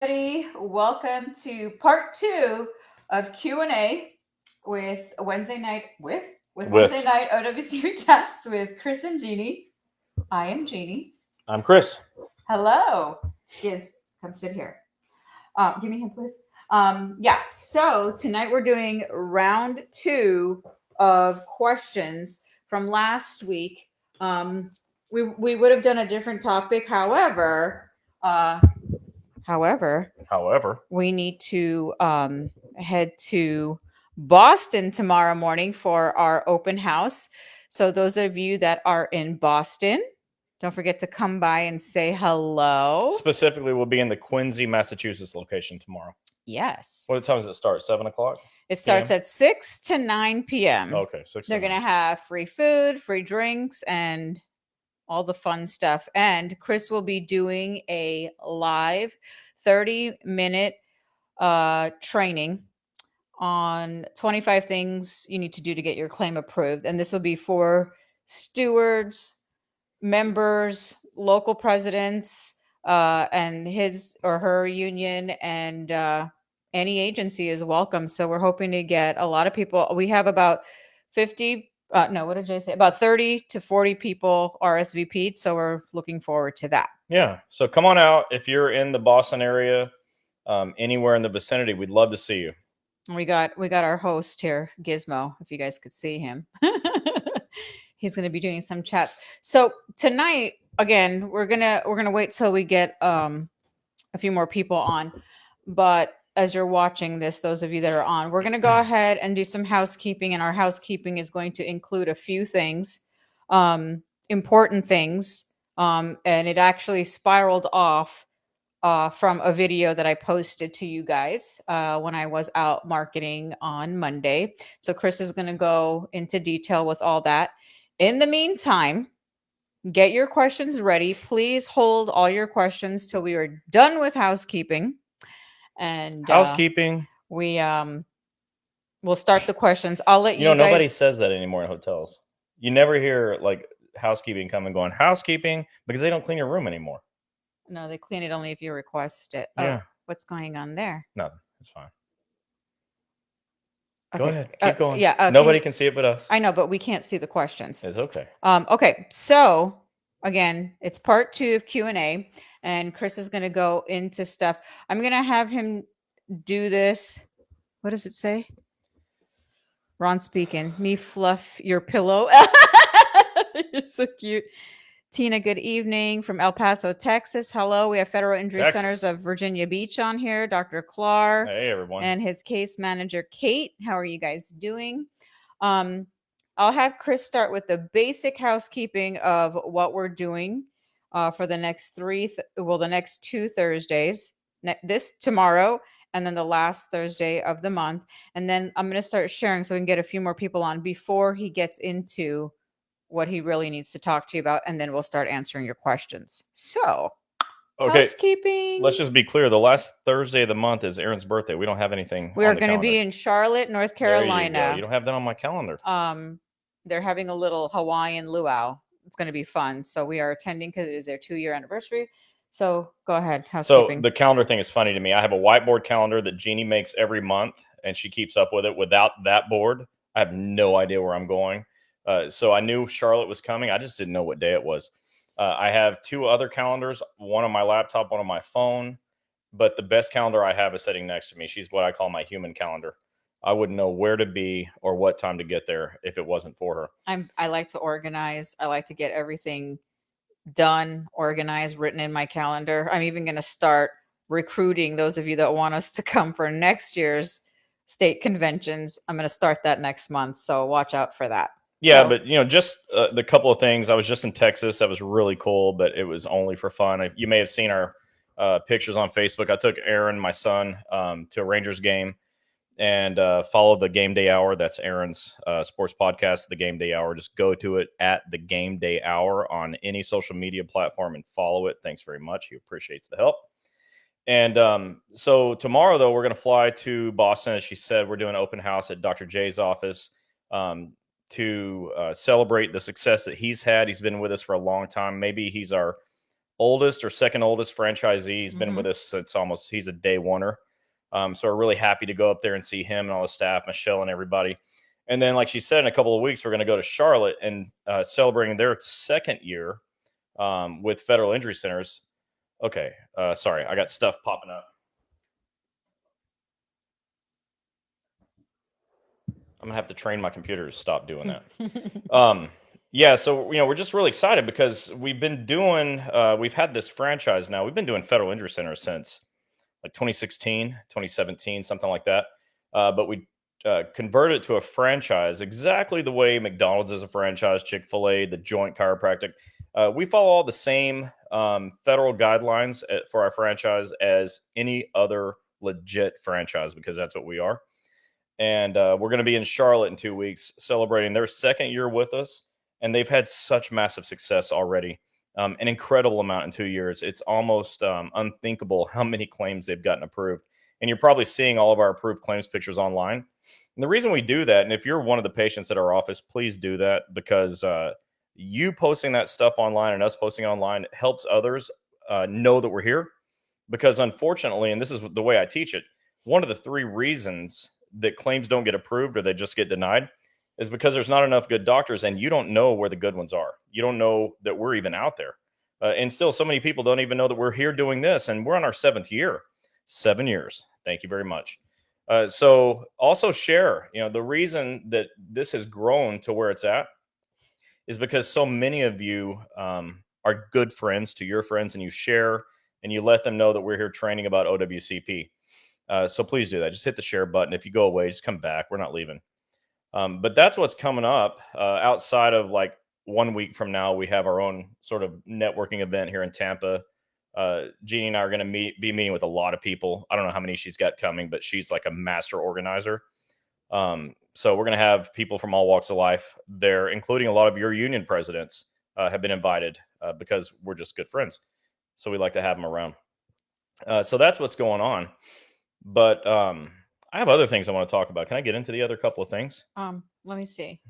everybody. Welcome to part two of Q&A with Wednesday With night OWCP chats with Chris and Gini. I am Gini. I'm Chris. Hello. Giz, come sit here. Give me him, please. So tonight we're doing round two of questions from last week. We would have done a different topic. Uh, however, However, we need to head to Boston tomorrow morning for our open house. So, those of you that are in Boston, don't forget to come by and say hello. specifically, we'll be in the Quincy, Massachusetts location tomorrow. Yes. What time does it start? 7:00. It starts at 6 to 9 p.m. Okay, 6. They're going to have free food, free drinks, and all the fun stuff. And Chris will be doing a live 30-minute training on 25 things you need to do to get your claim approved. And this will be for stewards, members, local presidents, and his or her union, and any agency is welcome. So we're hoping to get a lot of people. We have about 50, no, what did I say? About 30 to 40 people RSVP'd. So we're looking forward to that. Yeah, so come on out if you're in the Boston area, anywhere in the vicinity. We'd love to see you. We got our host here, Gizmo, if you guys could see him. He's going to be doing some chat. So tonight, again, we're gonna wait till we get a few more people on. But as you're watching this, those of you that are on, we're going to go ahead and do some housekeeping, and our housekeeping is going to include a few things, important things, and it actually spiraled off from a video that I posted to you guys when I was out marketing on Monday. So Chris is going to go into detail with all that. In the meantime, get your questions ready. Please hold all your questions till we are done with housekeeping. And Housekeeping. we'll start the questions. I'll let you You know, guys... nobody says that anymore in hotels. You never hear like housekeeping come and going, housekeeping, because they don't clean your room anymore. No, they clean it only if you request it. Yeah. Oh, what's going on there? Nothing. It's fine. Okay. Go ahead. Keep going. Yeah. Nobody can see it but us. I know, but we can't see the questions. It's okay. Okay. So again, it's part two of Q&A, and Chris is going to go into stuff. I'm going to have him do this. What does it say? Ron speaking. Me fluff your pillow. You're so cute. Tina, good evening from El Paso, Texas. Hello. We have Federal Injury Centers of Virginia Beach on here. Dr. Clark. Hey, everyone. And his case manager, Kate. How are you guys doing? I'll have Chris start with the basic housekeeping of what we're doing for the next the next 2 Thursdays. This tomorrow, and then the last Thursday of the month. And then I'm going to start sharing so we can get a few more people on before he gets into what he really needs to talk to you about, and then we'll start answering your questions. So, okay, housekeeping. Let's just be clear. The last Thursday of the month is Aaron's birthday. We don't have anything. We are going to be in Charlotte, North Carolina. You don't have that on my calendar. They're having a little Hawaiian luau. It's going to be fun. So we are attending because it is their 2-year anniversary. So go ahead. Housekeeping. So the calendar thing is funny to me. I have a whiteboard calendar that Jeannie makes every month, and she keeps up with it. Without that board, I have no idea where I'm going. So I knew Charlotte was coming. I just didn't know what day it was. I have 2 other calendars, one on my laptop, one on my phone. But the best calendar I have is sitting next to me. She's what I call my human calendar. I wouldn't know where to be or what time to get there if it wasn't for her. I like to organize. I like to get everything done, organized, written in my calendar. I'm even going to start recruiting those of you that want us to come for next year's state conventions. I'm going to start that next month. So watch out for that. Yeah, but just the couple of things. I was just in Texas. That was really cool, but it was only for fun. You may have seen our pictures on Facebook. I took Aaron, my son, to a Rangers game and followed the Game Day Hour. That's Aaron's sports podcast, the Game Day Hour. Just go to it at the Game Day Hour on any social media platform and follow it. Thanks very much. He appreciates the help. And so tomorrow, though, we're going to fly to Boston. As she said, we're doing an open house at Dr. J's office. To celebrate the success that he's had. He's been with us for a long time. Maybe he's our oldest or second oldest franchisee. He's been Mhm. with us since he's a day oneer. So we're really happy to go up there and see him and all the staff, Michelle and everybody. And then, like she said, in a couple of weeks, we're going to go to Charlotte and celebrating their second year with Federal Injury Centers. Okay. Sorry, I got stuff popping up. I'm going to have to train my computer to stop doing that. Yeah, so we're just really excited because we've been doing we've had this franchise now. We've been doing Federal Injury Center since like 2016, 2017, something like that. But we converted it to a franchise exactly the way McDonald's is a franchise, Chick-fil-A, the Joint Chiropractic. We follow all the same federal guidelines for our franchise as any other legit franchise because that's what we are. And we're going to be in Charlotte in 2 weeks celebrating their second year with us. And they've had such massive success already. An incredible amount in 2 years. It's almost unthinkable how many claims they've gotten approved. And you're probably seeing all of our approved claims pictures online. And the reason we do that, and if you're one of the patients at our office, please do that because you posting that stuff online and us posting online helps others know that we're here. Because unfortunately, and this is the way I teach it, one of the 3 reasons that claims don't get approved or they just get denied is because there's not enough good doctors and you don't know where the good ones are. You don't know that we're even out there. And still, so many people don't even know that we're here doing this. And we're on our 7th year. 7 years. Thank you very much. So also share, the reason that this has grown to where it's at is because so many of you are good friends to your friends and you share and you let them know that we're here training about OWCP. So please do that. Just hit the share button. If you go away, just come back. We're not leaving. But that's what's coming up. Outside of like 1 week from now, we have our own sort of networking event here in Tampa. Gini and I are going to be meeting with a lot of people. I don't know how many she's got coming, but she's like a master organizer. So we're going to have people from all walks of life there, including a lot of your union presidents have been invited because we're just good friends. So we like to have them around. So that's what's going on. But I have other things I want to talk about. Can I get into the other couple of things? Let me see.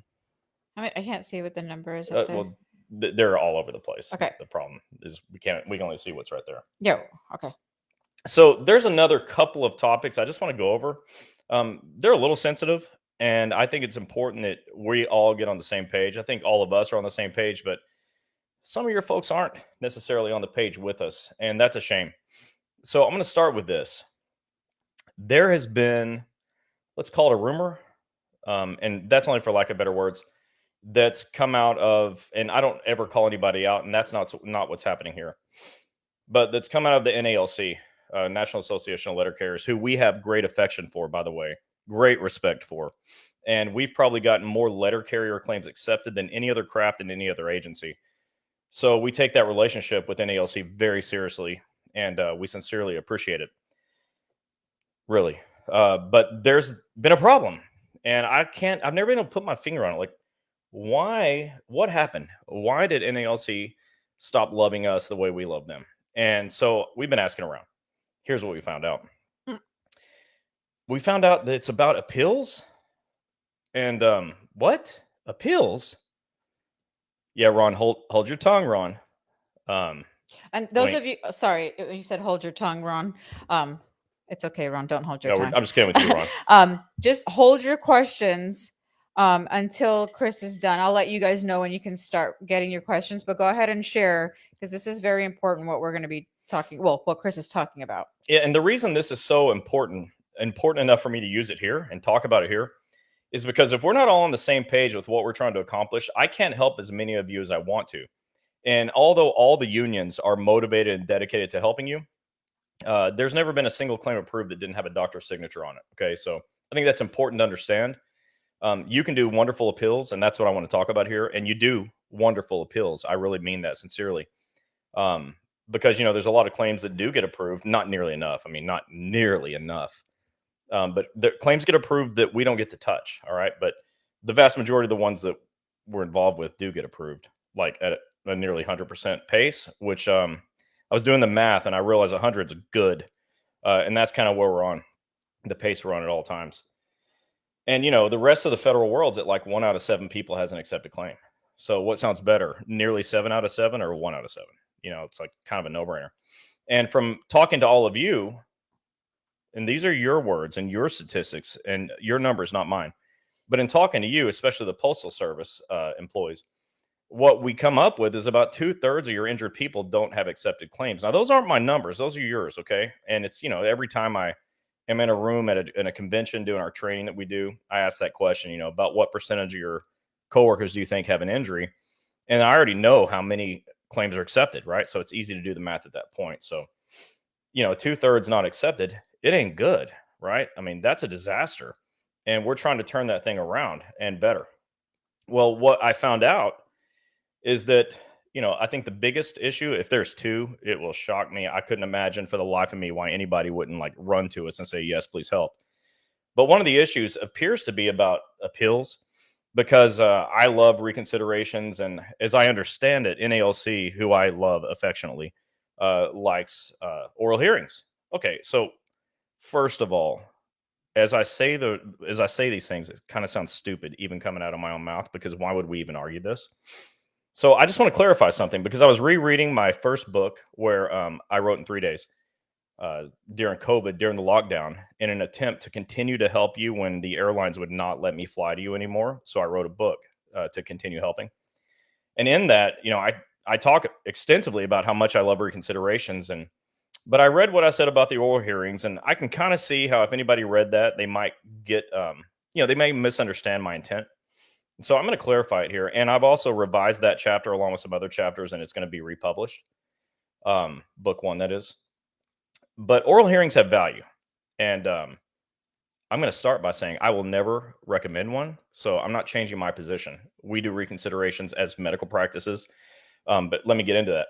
I can't see what the number is up there. Well, they're all over the place. Okay. The problem is we can only see what's right there. Yeah. Okay. So there's another couple of topics I just want to go over. They're a little sensitive, and I think it's important that we all get on the same page. I think all of us are on the same page, but some of your folks aren't necessarily on the page with us, and that's a shame. So I'm going to start with this. There has been, let's call it a rumor, and that's only for lack of better words, that's come out of, and I don't ever call anybody out, and that's not what's happening here, but that's come out of the NALC, National Association of Letter Carriers, who we have great affection for, by the way, great respect for. And we've probably gotten more letter carrier claims accepted than any other craft in any other agency. So we take that relationship with NALC very seriously, and we sincerely appreciate it. Really. But there's been a problem, and I've never been able to put my finger on it. Like, why? What happened? Why did NALC stop loving us the way we love them? And so we've been asking around. Here's what we found out. We found out that it's about appeals. And what? Appeals? Yeah, Ron, hold your tongue, Ron. And those of you, sorry, you said hold your tongue, Ron. It's okay, Ron. Don't hold your tongue. I'm just kidding with you, Ron. Just hold your questions until Chris is done. I'll let you guys know when you can start getting your questions, but go ahead and share because this is very important what we're going to be talking, well, what Chris is talking about. Yeah, and the reason this is so important enough for me to use it here and talk about it here is because if we're not all on the same page with what we're trying to accomplish, I can't help as many of you as I want to. And although all the unions are motivated and dedicated to helping you, there's never been a single claim approved that didn't have a doctor's signature on it. Okay, so I think that's important to understand. You can do wonderful appeals, and that's what I want to talk about here. And you do wonderful appeals. I really mean that sincerely. Because, there's a lot of claims that do get approved, not nearly enough. I mean, not nearly enough. But the claims get approved that we don't get to touch. All right. But the vast majority of the ones that we're involved with do get approved, like at a nearly 100% pace, which I was doing the math and I realized 100 is good. And that's kind of where we're on, the pace we're on at all times. And, the rest of the federal world's at like 1 out of 7 people has an accepted claim. So what sounds better, nearly 7 out of 7 or 1 out of 7? It's like kind of a no-brainer. And from talking to all of you, and these are your words and your statistics and your numbers, not mine. But in talking to you, especially the Postal Service employees, what we come up with is about 2/3 of your injured people don't have accepted claims. Now, those aren't my numbers; those are yours, okay? And it's every time I am in a room in a convention doing our training that we do, I ask that question, about what percentage of your coworkers do you think have an injury? And I already know how many claims are accepted, right? So it's easy to do the math at that point. So 2/3 not accepted, it ain't good, right? I mean, that's a disaster. And we're trying to turn that thing around and better. Well, what I found out is that, I think the biggest issue, if there's two, it will shock me. I couldn't imagine for the life of me why anybody wouldn't like run to us and say, yes, please help. But one of the issues appears to be about appeals because I love reconsiderations. And as I understand it, NALC, who I love affectionately, likes oral hearings. Okay, so first of all, as I say these things, it kind of sounds stupid even coming out of my own mouth, because why would we even argue this? So I just want to clarify something, because I was rereading my first book where I wrote in 3 days during COVID, during the lockdown, in an attempt to continue to help you when the airlines would not let me fly to you anymore. So I wrote a book to continue helping. And in that, I talk extensively about how much I love reconsiderations. But I read what I said about the oral hearings, and I can kind of see how if anybody read that, they might get, they may misunderstand my intent. So I'm going to clarify it here. And I've also revised that chapter along with some other chapters, and it's going to be republished. Book one, that is. But oral hearings have value. And I'm going to start by saying I will never recommend one. So I'm not changing my position. We do reconsiderations as medical practices. But let me get into that.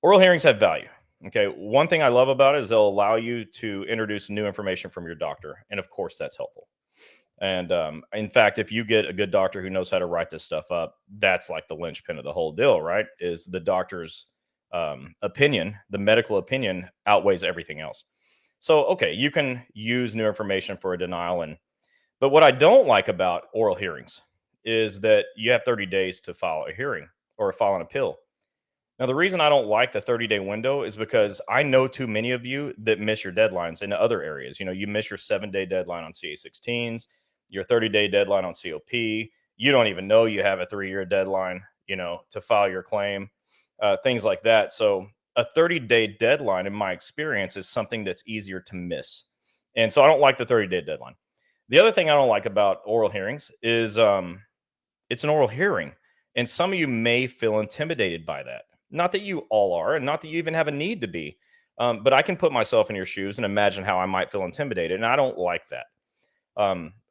Oral hearings have value. Okay. One thing I love about it is they'll allow you to introduce new information from your doctor. And of course, that's helpful. And in fact, if you get a good doctor who knows how to write this stuff up, that's like the linchpin of the whole deal, right? Is the doctor's opinion, the medical opinion outweighs everything else. So, okay, you can use new information for a denial. But what I don't like about oral hearings is that you have 30 days to file a hearing or file an appeal. Now, the reason I don't like the 30-day window is because I know too many of you that miss your deadlines in other areas. You miss your 7-day deadline on CA16s, your 30-day deadline on COP. You don't even know you have a 3-year deadline, to file your claim, things like that. So a 30-day deadline, in my experience, is something that's easier to miss. And so I don't like the 30-day deadline. The other thing I don't like about oral hearings is it's an oral hearing. And some of you may feel intimidated by that. Not that you all are, and not that you even have a need to be. But I can put myself in your shoes and imagine how I might feel intimidated. And I don't like that.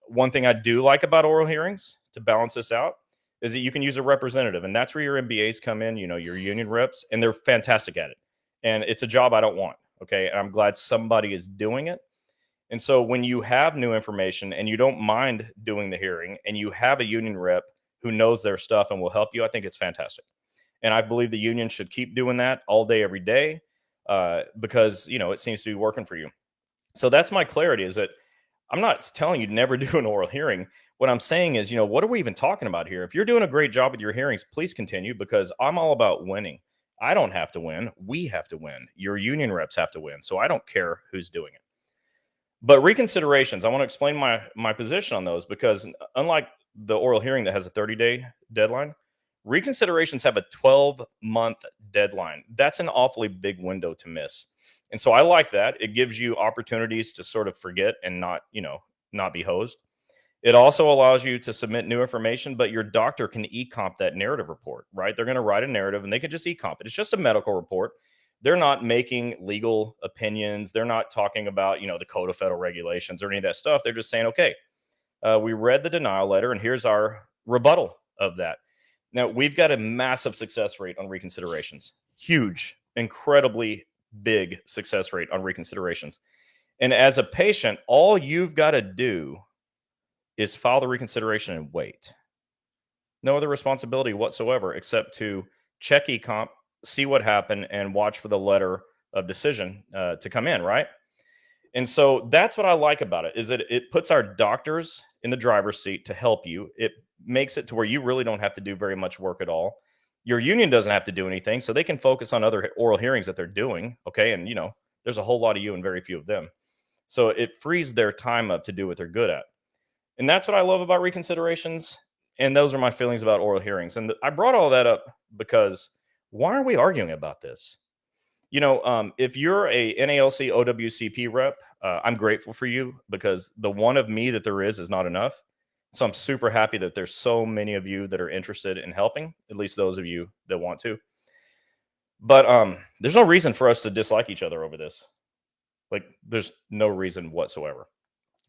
One thing I do like about oral hearings, to balance this out, is that you can use a representative. And that's where your MBAs come in, your union reps, and they're fantastic at it. And it's a job I don't want. Okay. And I'm glad somebody is doing it. And so when you have new information and you don't mind doing the hearing and you have a union rep who knows their stuff and will help you, I think it's fantastic. And I believe the union should keep doing that all day, every day, because, it seems to be working for you. So that's my clarity, is that I'm not telling you to never do an oral hearing. What I'm saying is, what are we even talking about here? If you're doing a great job with your hearings, please continue, because I'm all about winning. I don't have to win. We have to win. Your union reps have to win. So I don't care who's doing it. But reconsiderations, I want to explain my position on those, because unlike the oral hearing that has a 30-day deadline, reconsiderations have a 12-month deadline. That's an awfully big window to miss. And so I like that. It gives you opportunities to sort of forget and not be hosed. It also allows you to submit new information, but your doctor can e-comp that narrative report, right? They're going to write a narrative and they can just e-comp it. It's just a medical report. They're not making legal opinions. They're not talking about, the Code of Federal Regulations or any of that stuff. They're just saying, okay, we read the denial letter and here's our rebuttal of that. Now, we've got a massive success rate on reconsiderations. Huge, incredibly big success rate on reconsiderations. And as a patient, all you've got to do is file the reconsideration and wait. No other responsibility whatsoever except to check e-comp, see what happened, and watch for the letter of decision to come in, right? And so that's what I like about it, is that it puts our doctors in the driver's seat to help you. It makes it to where you really don't have to do very much work at all. Your union doesn't have to do anything, so they can focus on other oral hearings that they're doing. Okay. And, there's a whole lot of you and very few of them. So it frees their time up to do what they're good at. And that's what I love about reconsiderations. And those are my feelings about oral hearings. And I brought all that up because why are we arguing about this? If you're a NALC OWCP rep, I'm grateful for you because the one of me that there is not enough. So I'm super happy that there's so many of you that are interested in helping, at least those of you that want to. But there's no reason for us to dislike each other over this. Like, there's no reason whatsoever.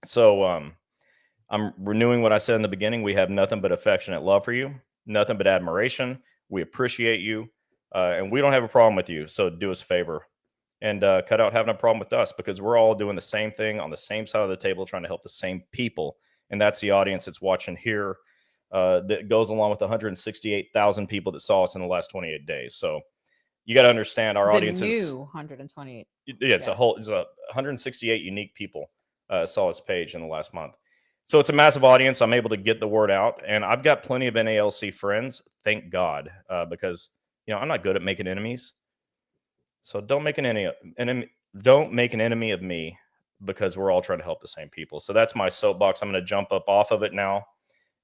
So I'm renewing what I said in the beginning. We have nothing but affectionate love for you, nothing but admiration. We appreciate you, and we don't have a problem with you. So do us a favor and cut out having a problem with us, because we're all doing the same thing on the same side of the table, trying to help the same people. And that's the audience that's watching here that goes along with the 168,000 people that saw us in the last 28 days. So you got to understand our audience is 128. Yeah, it's 168 unique people saw this page in the last month. So it's a massive audience. I'm able to get the word out, and I've got plenty of NALC friends. Thank God, because I'm not good at making enemies. So don't make an enemy of me, because we're all trying to help the same people. So that's my soapbox. I'm going to jump up off of it now,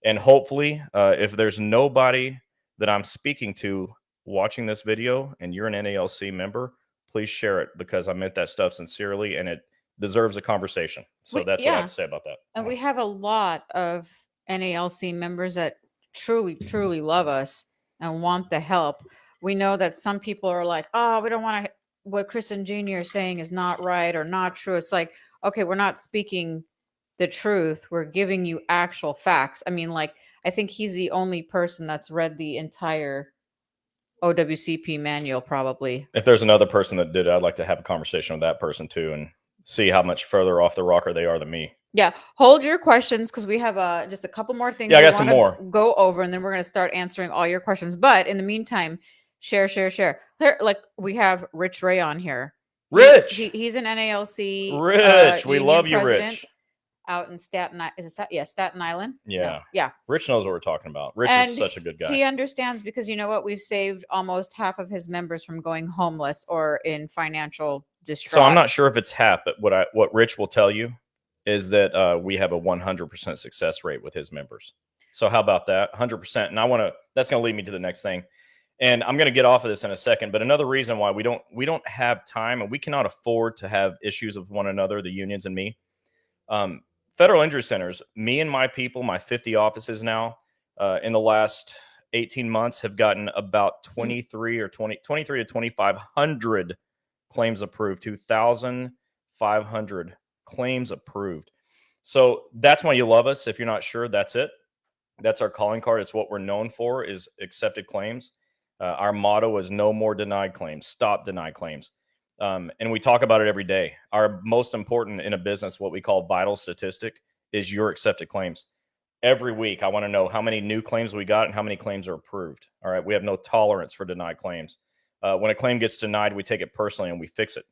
and hopefully, if there's nobody that I'm speaking to watching this video, and you're an NALC member, please share it, because I meant that stuff sincerely, and it deserves a conversation. So that's what I have to say about that. And we have a lot of NALC members that truly, truly love us and want the help. We know that some people are like, oh, we don't want to, what Chris and Jeannie are saying is not right or not true. It's like, okay, we're not speaking the truth. We're giving you actual facts. I mean, like, I think he's the only person that's read the entire OWCP manual, probably. If there's another person that did it, I'd like to have a conversation with that person too, and see how much further off the rocker they are than me. Yeah, hold your questions, because we have just a couple more things. Yeah, I got some more. Go over, and then we're going to start answering all your questions. But in the meantime, share. Here, like, we have Rich Ray on here. Rich, he's an NALC. Rich, we love you, Rich. Out in Staten Island. Yeah. Yeah. Rich knows what we're talking about. Rich is such a good guy. He understands, because you know what? We've saved almost half of his members from going homeless or in financial distress. So I'm not sure if it's half, but what Rich will tell you is that we have a 100% success rate with his members. So how about that? 100%. And that's going to lead me to the next thing. And I'm going to get off of this in a second, but another reason why we don't have time, and we cannot afford to have issues with one another, the unions and me. Federal injury centers, me and my people, my 50 offices now, in the last 18 months have gotten about 23 to 2,500 claims approved, 2,500 claims approved. So that's why you love us. If you're not sure, that's it. That's our calling card. It's what we're known for, is accepted claims. Our motto is no more denied claims, stop denied claims. And we talk about it every day. Our most important in a business, what we call vital statistic, is your accepted claims. Every week, I want to know how many new claims we got and how many claims are approved. All right. We have no tolerance for denied claims. When a claim gets denied, we take it personally and we fix it.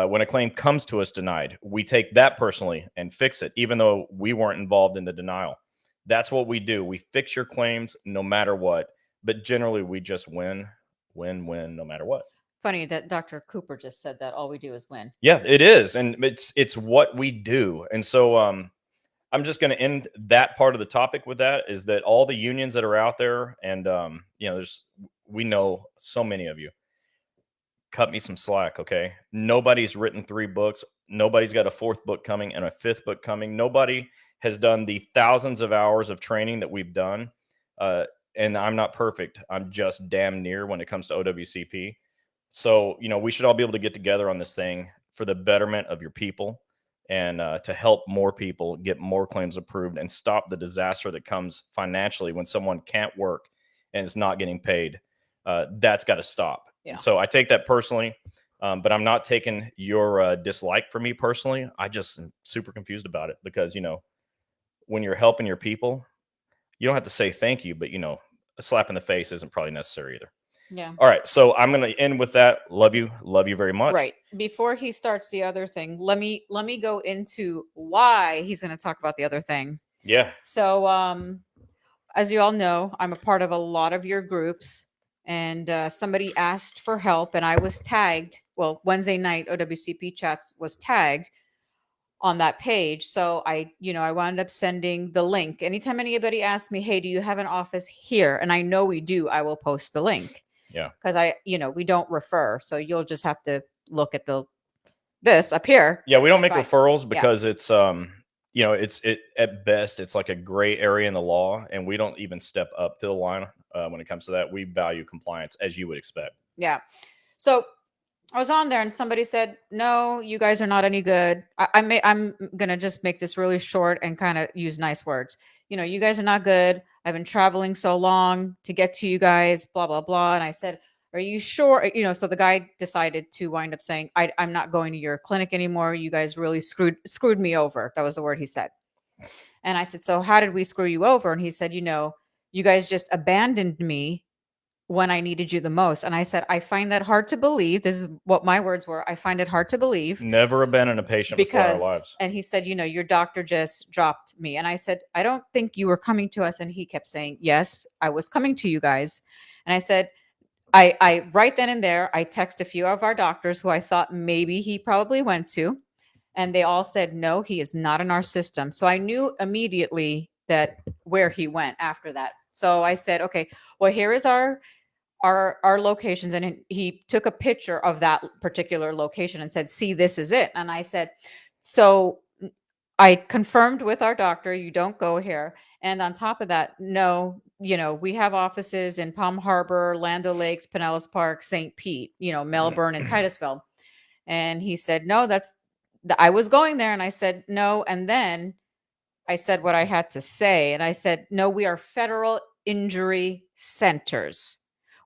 When a claim comes to us denied, we take that personally and fix it, even though we weren't involved in the denial. That's what we do. We fix your claims no matter what. But generally, we just win, no matter what. Funny that Dr. Cooper just said that all we do is win. Yeah, it is. And it's what we do. And so I'm just going to end that part of the topic with that, is that all the unions that are out there, and we know so many of you, cut me some slack. Okay. Nobody's written 3 books. Nobody's got a 4th book coming and a 5th book coming. Nobody has done the thousands of hours of training that we've done. And I'm not perfect. I'm just damn near when it comes to OWCP. So, we should all be able to get together on this thing for the betterment of your people, and to help more people get more claims approved and stop the disaster that comes financially when someone can't work and is not getting paid. That's got to stop. Yeah. So I take that personally, but I'm not taking your dislike for me personally. I just am super confused about it, because, when you're helping your people, you don't have to say thank you, but, a slap in the face isn't probably necessary either. Yeah. All right. So I'm going to end with that. Love you very much. Right. Before he starts the other thing, let me go into why he's going to talk about the other thing. Yeah. So, as you all know, I'm a part of a lot of your groups, and somebody asked for help, and I was tagged. Well, Wednesday night OWCP chats was tagged on that page. So I wound up sending the link. Anytime anybody asks me, hey, do you have an office here? And I know we do, I will post the link. Yeah. Because we don't refer. So you'll just have to look at this up here. Yeah, we don't make Fine. referrals because it's it's at best it's like a gray area in the law, and we don't even step up to the line when it comes to that. We value compliance, as you would expect. Yeah. So I was on there and somebody said, no, you guys are not any good. I'm going to just make this really short and kind of use nice words. You guys are not good. I've been traveling so long to get to you guys, blah, blah, blah. And I said, are you sure? So the guy decided to wind up saying, I'm not going to your clinic anymore. You guys really screwed me over. That was the word he said. And I said, so how did we screw you over? And he said, you guys just abandoned me when I needed you the most. And I said, I find that hard to believe. This is what my words were. I find it hard to believe. Never abandon a patient before our lives. And he said, your doctor just dropped me. And I said, I don't think you were coming to us. And he kept saying, yes, I was coming to you guys. And I said, I right then and there, I text a few of our doctors who I thought maybe he probably went to. And they all said, no, he is not in our system. So I knew immediately that where he went after that. So I said, okay, well, here is our locations. And he took a picture of that particular location and said, see, this is it. And I said, so I confirmed with our doctor, you don't go here. And on top of that, no, we have offices in Palm Harbor, Land O'Lakes, Pinellas Park, St. Pete, Melbourne and Titusville. And he said, no, I was going there. And I said, no. And then I said what I had to say. And I said, no, we are federal injury centers.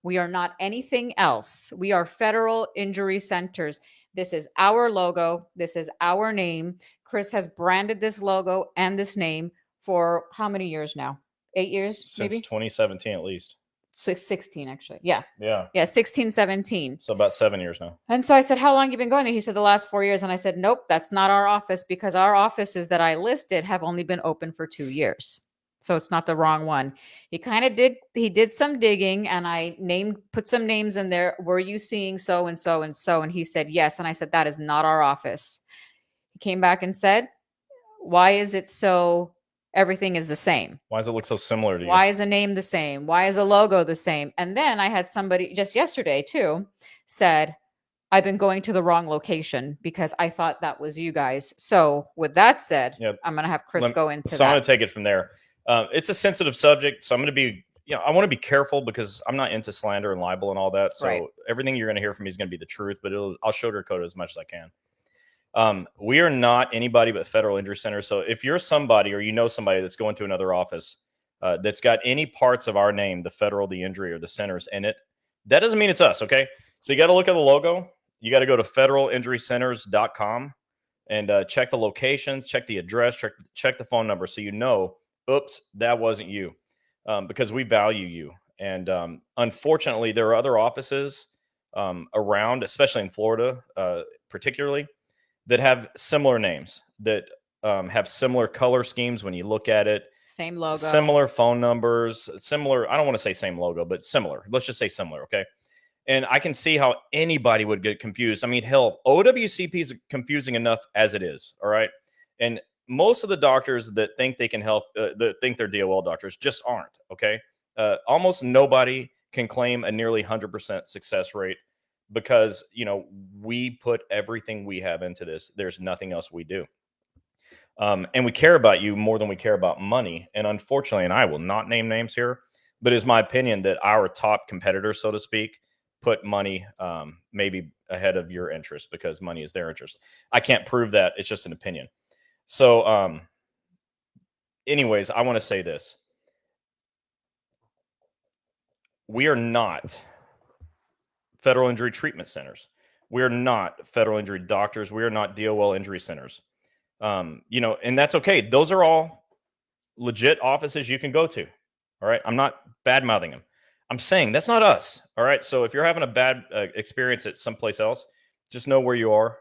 We are not anything else. We are federal injury centers. This is our logo. This is our name. Chris has branded this logo and this name for how many years now? 8 years, Since maybe? 2017 at least. 16, actually. Yeah. Yeah. 16, 17. So about 7 years now. And so I said, how long have you been going there? He said, the last 4 years. And I said, nope, that's not our office, because our offices that I listed have only been open for 2 years. So it's not the wrong one. He did some digging, and I put some names in there. Were you seeing so and so and so? And he said, yes. And I said, that is not our office. He came back and said, why is it so everything is the same? Why does it look so similar to you? Why is a name the same? Why is a logo the same? And then I had somebody just yesterday too said, I've been going to the wrong location because I thought that was you guys. So with that said, I'm going to have Chris go into that. So I'm going to take it from there. It's a sensitive subject. So I'm going to be, I want to be careful because I'm not into slander and libel and all that. So everything you're going to hear from me is going to be the truth, but I'll sugarcoat it as much as I can. We are not anybody but federal injury centers. So if you're somebody or somebody that's going to another office that's got any parts of our name, the federal, the injury, or the centers in it, that doesn't mean it's us. Okay. So you got to look at the logo. You got to go to federalinjurycenters.com and check the locations, check the address, check the phone number. So oops, that wasn't you, because we value you. And unfortunately, there are other offices around, especially in Florida, particularly, that have similar names, that have similar color schemes when you look at it. Same logo. Similar phone numbers. Similar, I don't want to say same logo, but similar. Let's just say similar, okay? And I can see how anybody would get confused. I mean, hell, OWCP is confusing enough as it is, all right? And most of the doctors that think they can help, that think they're DOL doctors, just aren't, okay? Almost nobody can claim a nearly 100% success rate because, we put everything we have into this. There's nothing else we do. And we care about you more than we care about money. And unfortunately, and I will not name names here, but it's my opinion that our top competitors, so to speak, put money maybe ahead of your interest because money is their interest. I can't prove that. It's just an opinion. So anyways, I want to say this. We are not federal injury treatment centers. We are not federal injury doctors. We are not DOL injury centers. And that's okay. Those are all legit offices you can go to. All right. I'm not bad mouthing them. I'm saying that's not us. All right. So if you're having a bad experience at someplace else, just know where you are,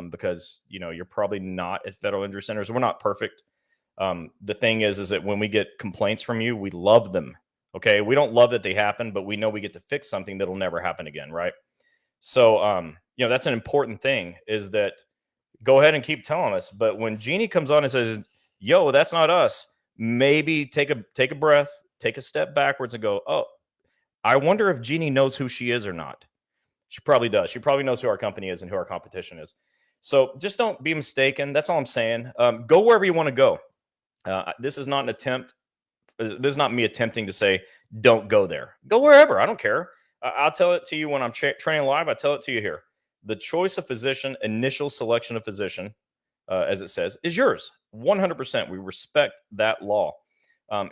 because, you're probably not at federal injury centers. We're not perfect. The thing is that when we get complaints from you, we love them. Okay. We don't love that they happen, but we know we get to fix something that'll never happen again. Right. So, that's an important thing, is that go ahead and keep telling us. But when Gini comes on and says, yo, that's not us, maybe take a breath, take a step backwards and go, oh, I wonder if Gini knows who she is or not. She probably does. She probably knows who our company is and who our competition is. So just don't be mistaken. That's all I'm saying. Go wherever you want to go. This is not an attempt. This is not me attempting to say, don't go there. Go wherever. I don't care. I'll tell it to you when I'm training live. I tell it to you here. The choice of physician, initial selection of physician, as it says, is yours. 100%. We respect that law.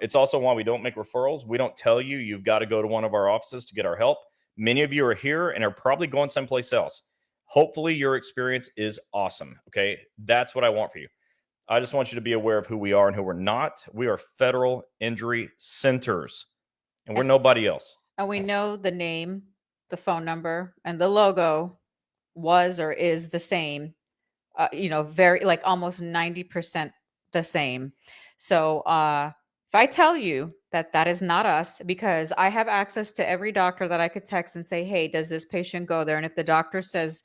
It's also why we don't make referrals. We don't tell you you've got to go to one of our offices to get our help. Many of you are here and are probably going someplace else. Hopefully your experience is awesome. Okay. That's what I want for you. I just want you to be aware of who we are and who we're not. We are Federal Injury Centers, and we're nobody else. And we know the name, the phone number, and the logo was or is the same. Very, like, almost 90% the same. So if I tell you that that is not us, because I have access to every doctor that I could text and say, hey, does this patient go there? And if the doctor says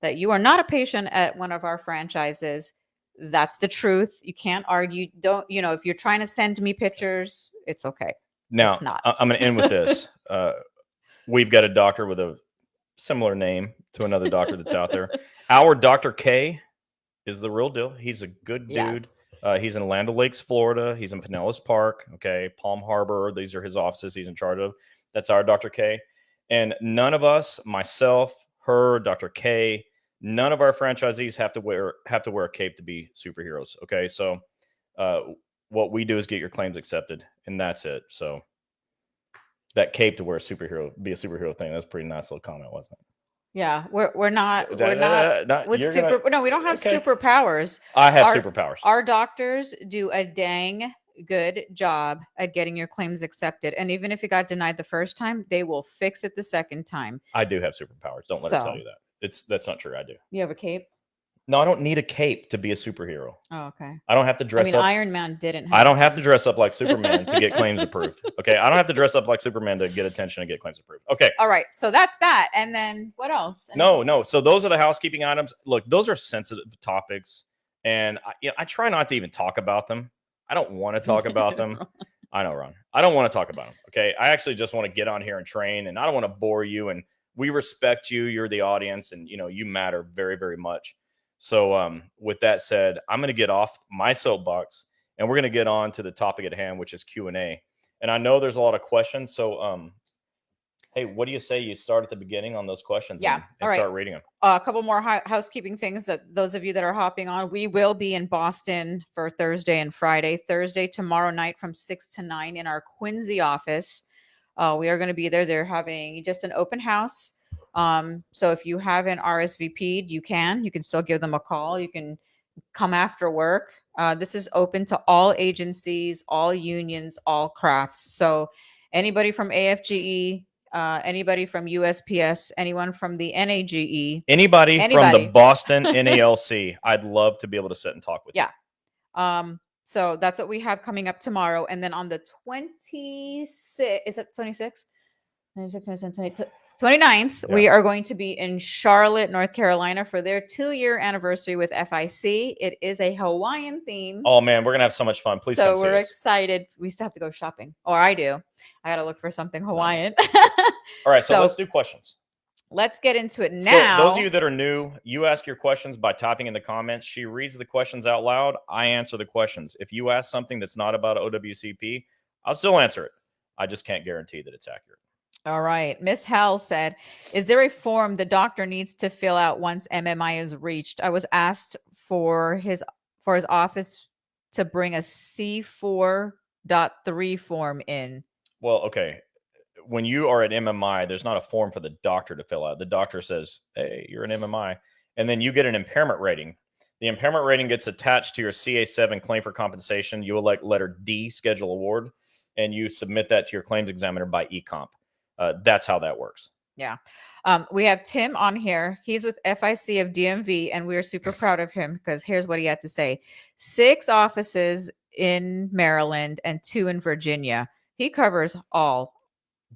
that you are not a patient at one of our franchises, that's the truth. You can't argue. Don't, if you're trying to send me pictures, it's okay. Now, It's not. I'm going to end with this. We've got a doctor with a similar name to another doctor that's out there. Our Dr. K is the real deal. He's a good dude. Yes. He's in Land O'Lakes, Florida. He's in Pinellas Park. Okay. Palm Harbor. These are his offices he's in charge of. That's our Dr. K. And none of us, myself, her, Dr. K, none of our franchisees have to wear a cape to be superheroes. Okay. So what we do is get your claims accepted, and that's it. So that cape to wear be a superhero thing. That's a pretty nice little comment, wasn't it? Yeah, we're not with no, no, we don't have okay. superpowers. I have superpowers. Our doctors do a dang good job at getting your claims accepted. And even if it got denied the first time, they will fix it the second time. I do have superpowers. Don't let her tell you that. That's not true. I do. You have a cape? No, I don't need a cape to be a superhero. Oh, okay. I don't have to dress up. Iron Man didn't have I don't have to dress up like Superman to get claims approved. Okay. I don't have to dress up like Superman to get attention and get claims approved. Okay. All right. So that's that. And then what else? No. So those are the housekeeping items. Look, those are sensitive topics. And I try not to even talk about them. I don't want to talk about them. I know, Ron. I don't want to talk about them. Okay. I actually just want to get on here and train, and I don't want to bore you. And we respect you. You're the audience, and you matter very, very much. So with that said, I'm going to get off my soapbox, and we're going to get on to the topic at hand, which is Q&A. And I know there's a lot of questions. So, hey, what do you say you start at the beginning on those questions? Yeah. And start reading them. A couple more housekeeping things that those of you that are hopping on, we will be in Boston for Thursday and Friday. Thursday, tomorrow night from 6 to 9 in our Quincy office. We are going to be there. They're having just an open house. So if you haven't RSVP'd, you can still give them a call. You can come after work. This is open to all agencies, all unions, all crafts. So anybody from AFGE, anybody from USPS, anyone from the NAGE, anybody from the Boston NALC, I'd love to be able to sit and talk with you. So that's what we have coming up tomorrow. And then on the 26th, is it 26th? 29th, we are going to be in Charlotte, North Carolina for their 2-year anniversary with FIC. It is a Hawaiian theme. Oh man, we're going to have so much fun. Please come see us. So we're excited. We still have to go shopping. Or I do. I got to look for something Hawaiian. All right, so let's do questions. Let's get into it now. So those of you that are new, you ask your questions by typing in the comments. She reads the questions out loud. I answer the questions. If you ask something that's not about OWCP, I'll still answer it. I just can't guarantee that it's accurate. All right. Miss Hell said, is there a form the doctor needs to fill out once MMI is reached? I was asked for his office to bring a C4.3 form in. Well, okay. When you are at MMI, there's not a form for the doctor to fill out. The doctor says, hey, you're an MMI. And then you get an impairment rating. The impairment rating gets attached to your CA7 claim for compensation. You elect letter D, schedule award, and you submit that to your claims examiner by eComp. That's how that works. Yeah. We have Tim on here. He's with FIC of DMV, and we're super proud of him because here's what he had to say. 6 offices in Maryland and 2 in Virginia. He covers all.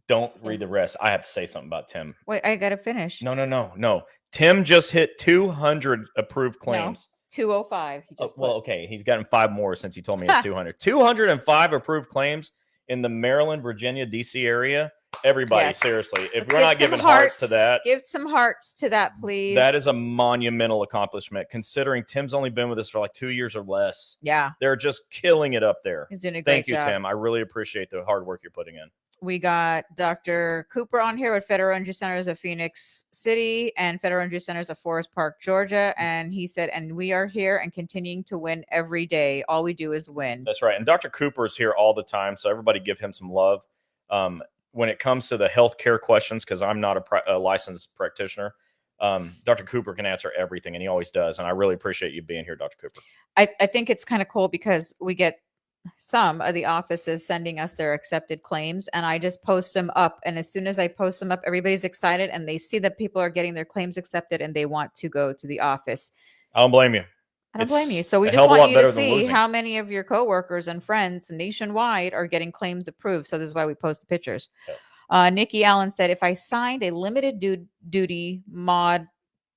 Don't read the rest. I have to say something about Tim. Wait, I gotta finish. No. Tim just hit 200 approved claims. 205. He just well, okay. He's gotten 5 more since he told me it's 200. 205 approved claims in the Maryland, Virginia, DC area. Everybody, seriously, if we're not giving hearts to that, give some hearts to that, please. That is a monumental accomplishment, considering Tim's only been with us for like 2 years or less. Yeah. They're just killing it up there. He's doing a great Thank you, job. Tim. I really appreciate the hard work you're putting in. We got Dr. Cooper on here with Federal Injury Centers of Phoenix City and Federal Injury Centers of Forest Park, Georgia. And he said, and we are here and continuing to win every day. All we do is win. That's right. And Dr. Cooper is here all the time. So everybody give him some love. When it comes to the healthcare questions, because I'm not a licensed practitioner, Dr. Cooper can answer everything, and he always does. And I really appreciate you being here, Dr. Cooper. I think it's kind of cool because we get some of the offices sending us their accepted claims, and I just post them up. And as soon as I post them up, everybody's excited and they see that people are getting their claims accepted and they want to go to the office. I don't blame you. I don't blame you. So we just want you to see how many of your coworkers and friends nationwide are getting claims approved. So this is why we post the pictures. Yeah. Nikki Allen said, if I signed a limited duty mod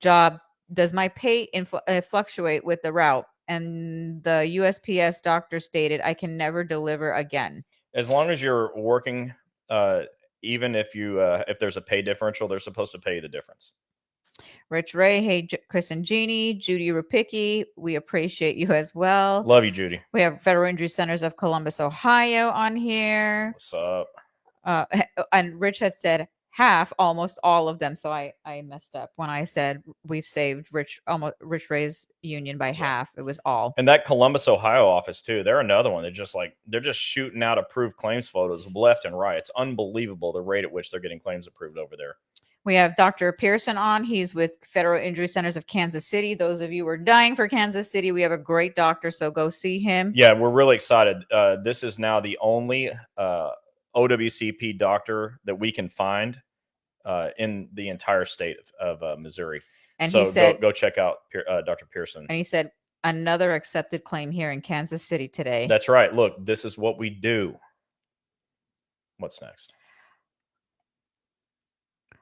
job, does my pay fluctuate with the route? And the USPS doctor stated, I can never deliver again. As long as you're working, even if there's a pay differential, they're supposed to pay you the difference. Rich Ray, hey, Chris and Jeannie, Judy Rapicki, we appreciate you as well. Love you, Judy. We have Federal Injury Centers of Columbus, Ohio on here. What's up? And Rich had said almost all of them. So I messed up when I said we've saved Rich Ray's union by half. It was all. And that Columbus, Ohio office too. They're another one. They're just shooting out approved claims photos left and right. It's unbelievable the rate at which they're getting claims approved over there. We have Dr. Pearson on. He's with Federal Injury Centers of Kansas City. Those of you who are dying for Kansas City, we have a great doctor, so go see him. Yeah, we're really excited. This is now the only OWCP doctor that we can find in the entire state of Missouri. And so he said, go check out Dr. Pearson. And he said, another accepted claim here in Kansas City today. That's right. Look, this is what we do. What's next?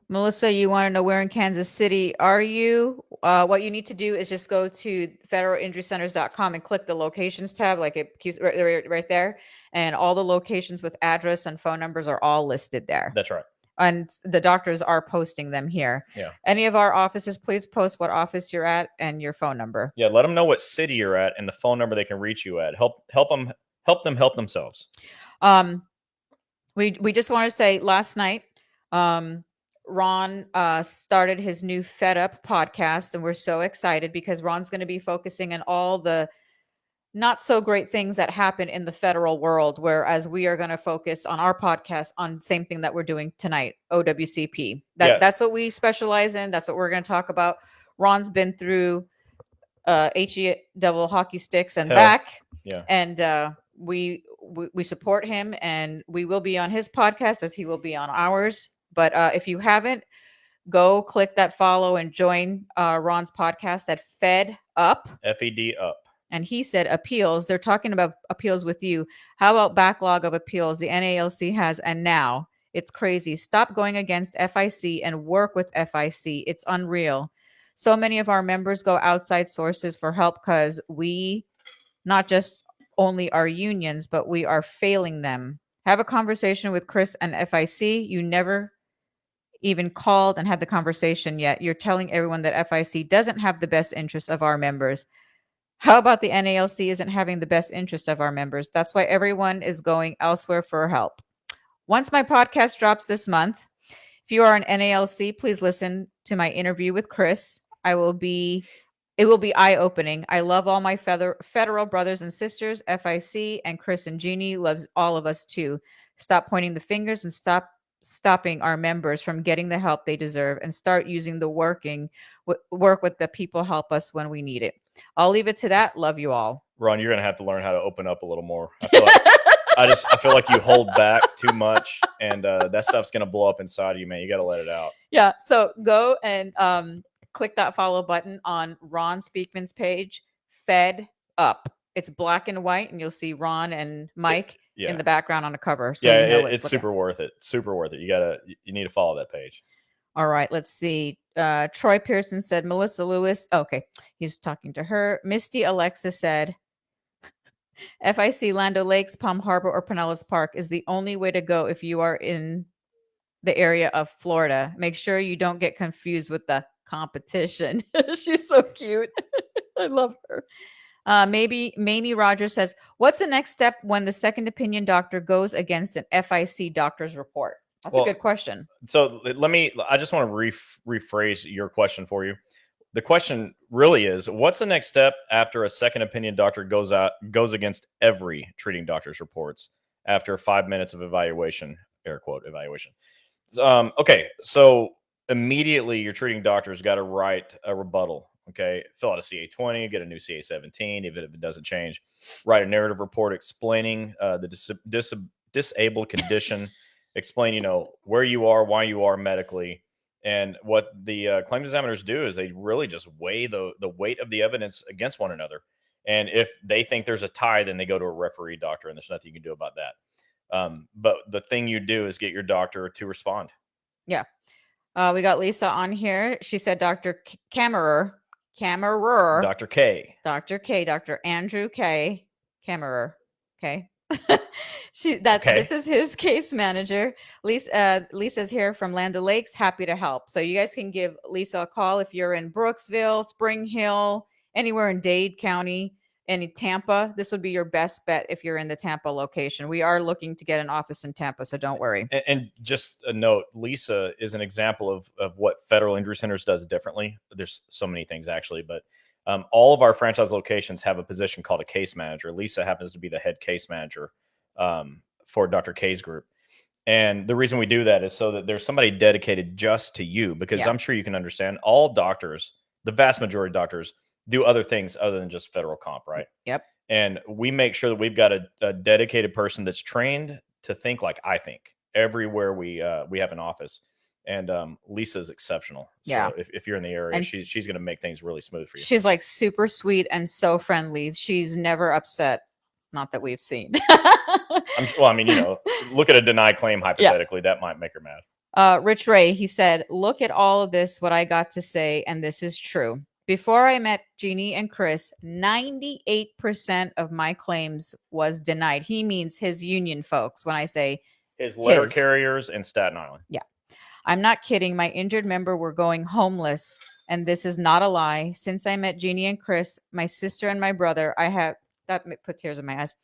Melissa, you want to know where in Kansas City are you? What you need to do is just go to federalinjurycenters.com and click the locations tab, like it keeps right there. And all the locations with address and phone numbers are all listed there. That's right. And the doctors are posting them here. Yeah. Any of our offices, please post what office you're at and your phone number. Yeah, let them know what city you're at and the phone number they can reach you at. Help them help themselves. We just want to say last night, Ron started his new Fed Up podcast, and we're so excited because Ron's going to be focusing on all the not so great things that happen in the federal world, whereas we are going to focus on our podcast on the same thing that we're doing tonight, OWCP. That's what we specialize in. That's what we're going to talk about. Ron's been through HE double hockey sticks and back. Yeah. And we support him, and we will be on his podcast as he will be on ours. But if you haven't, go click that follow and join Ron's podcast at Fed Up. FED Up. And he said appeals. They're talking about appeals with you. How about backlog of appeals the NALC has? And now it's crazy. Stop going against FIC and work with FIC. It's unreal. So many of our members go outside sources for help because we not just only our unions, but we are failing them. Have a conversation with Chris and FIC. You never even called and had the conversation yet. You're telling everyone that FIC doesn't have the best interests of our members. How about the NALC isn't having the best interest of our members? That's why everyone is going elsewhere for help. Once my podcast drops this month, if you are an NALC, please listen to my interview with Chris. It will be eye-opening. I love all my federal brothers and sisters. FIC and Chris and Jeannie loves all of us too. Stop pointing the fingers and stopping our members from getting the help they deserve, and start using the work with the people help us when we need it. I'll leave it to that. Love you all. Ron, you're gonna have to learn how to open up a little more. I feel like you hold back too much, and that stuff's gonna blow up inside of you, man. You got to let it out. Yeah. So go and click that follow button on Ron Speakman's page, Fed Up. It's black and white, and you'll see Ron and Mike. in the background on the cover, so yeah, you know it's super worth it. Super worth it. You need to follow that page. All right, let's see. Troy Pearson said Melissa Lewis. Okay, he's talking to her. Misty Alexa said FIC Lando Lakes, Palm Harbor, or Pinellas Park is the only way to go if you are in the area of Florida. Make sure you don't get confused with the competition. She's so cute. I love her. Maybe Mamie Rogers says, what's the next step when the second opinion doctor goes against an FIC doctor's report? That's a good question. So I just want to rephrase your question for you. The question really is, what's the next step after a second opinion doctor goes against every treating doctor's reports after 5 minutes of evaluation, air quote evaluation? Okay, so immediately your treating doctor's got to write a rebuttal. Okay, fill out a CA-20, get a new CA-17, even if it doesn't change. Write a narrative report explaining the disabled condition, explain, where you are, why you are medically. And what the claims examiners do is they really just weigh the weight of the evidence against one another. And if they think there's a tie, then they go to a referee doctor, and there's nothing you can do about that. But the thing you do is get your doctor to respond. Yeah. We got Lisa on here. She said Dr. Kammerer. Dr. K. Dr. K. Dr. Andrew K. Kammerer. Okay. This is his case manager. Lisa's here from Land O'Lakes, happy to help. So you guys can give Lisa a call if you're in Brooksville, Spring Hill, anywhere in Dade County, and in Tampa. This would be your best bet if you're in the Tampa location. We are looking to get an office in Tampa, so don't worry. And just a note, Lisa is an example of what Federal Injury Centers does differently. There's so many things actually, but all of our franchise locations have a position called a case manager. Lisa happens to be the head case manager for Dr. K's group. And the reason we do that is so that there's somebody dedicated just to you, because I'm sure you can understand all doctors, the vast majority of doctors, do other things other than just federal comp, right? Yep. And we make sure that we've got a dedicated person that's trained to think like I think everywhere we have an office. And Lisa's exceptional. So if you're in the area, she's going to make things really smooth for you. She's like super sweet and so friendly. She's never upset. Not that we've seen. Look at a denied claim hypothetically. That might make her mad. Rich Ray, he said, look at all of this, what I got to say, and this is true. Before I met Gini and Chris, 98% of my claims was denied. He means his union folks. When I say his letter carriers in Staten Island. Yeah. I'm not kidding. My injured member were going homeless, and this is not a lie. Since I met Gini and Chris, my sister and my brother, that put tears in my eyes.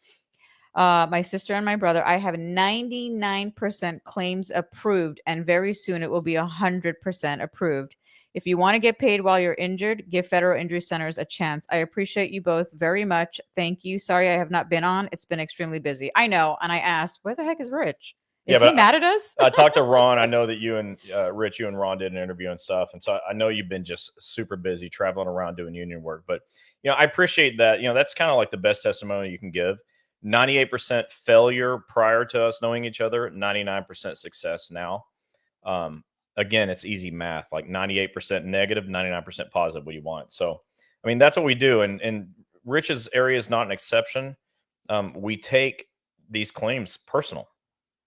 My sister and my brother, I have 99% claims approved, and very soon it will be 100% approved. If you want to get paid while you're injured, give Federal Injury Centers a chance. I appreciate you both very much. Thank you. Sorry I have not been on. It's been extremely busy. I know. And I asked, where the heck is Rich? Is he mad at us? I talked to Ron. I know that you and Rich, you and Ron did an interview and stuff. And so I know you've been just super busy traveling around doing union work. But, I appreciate that. That's kind of like the best testimony you can give. 98% failure prior to us knowing each other, 99% success now. Again, it's easy math, like 98% negative, 99% positive. What do you want? So, that's what we do. And Rich's area is not an exception. We take these claims personal.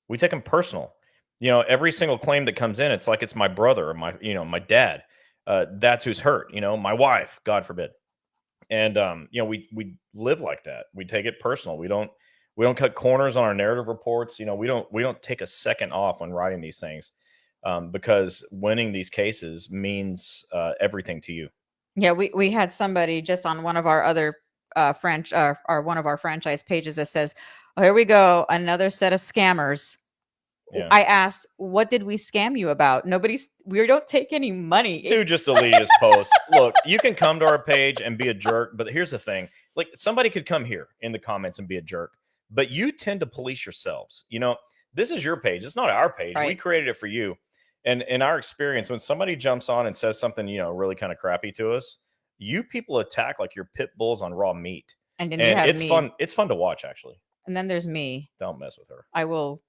We take them personal. Every single claim that comes in, it's like it's my brother or my dad. That's who's hurt. My wife, God forbid. And we live like that. We take it personal. We don't cut corners on our narrative reports. We don't take a second off when writing these things, because winning these cases means everything to you. Yeah, we had somebody just on one of our other one of our franchise pages that says, oh, here we go, another set of scammers. Yeah. I asked, what did we scam you about? We don't take any money. Dude, just delete his post. Look, you can come to our page and be a jerk, but here's the thing. Like, somebody could come here in the comments and be a jerk, but you tend to police yourselves. This is your page. It's not our page. Right. We created it for you. And in our experience, when somebody jumps on and says something, really kind of crappy to us, you people attack like you're pit bulls on raw meat. And then you have it's me. Fun. It's fun to watch, actually. And then there's me. Don't mess with her. I will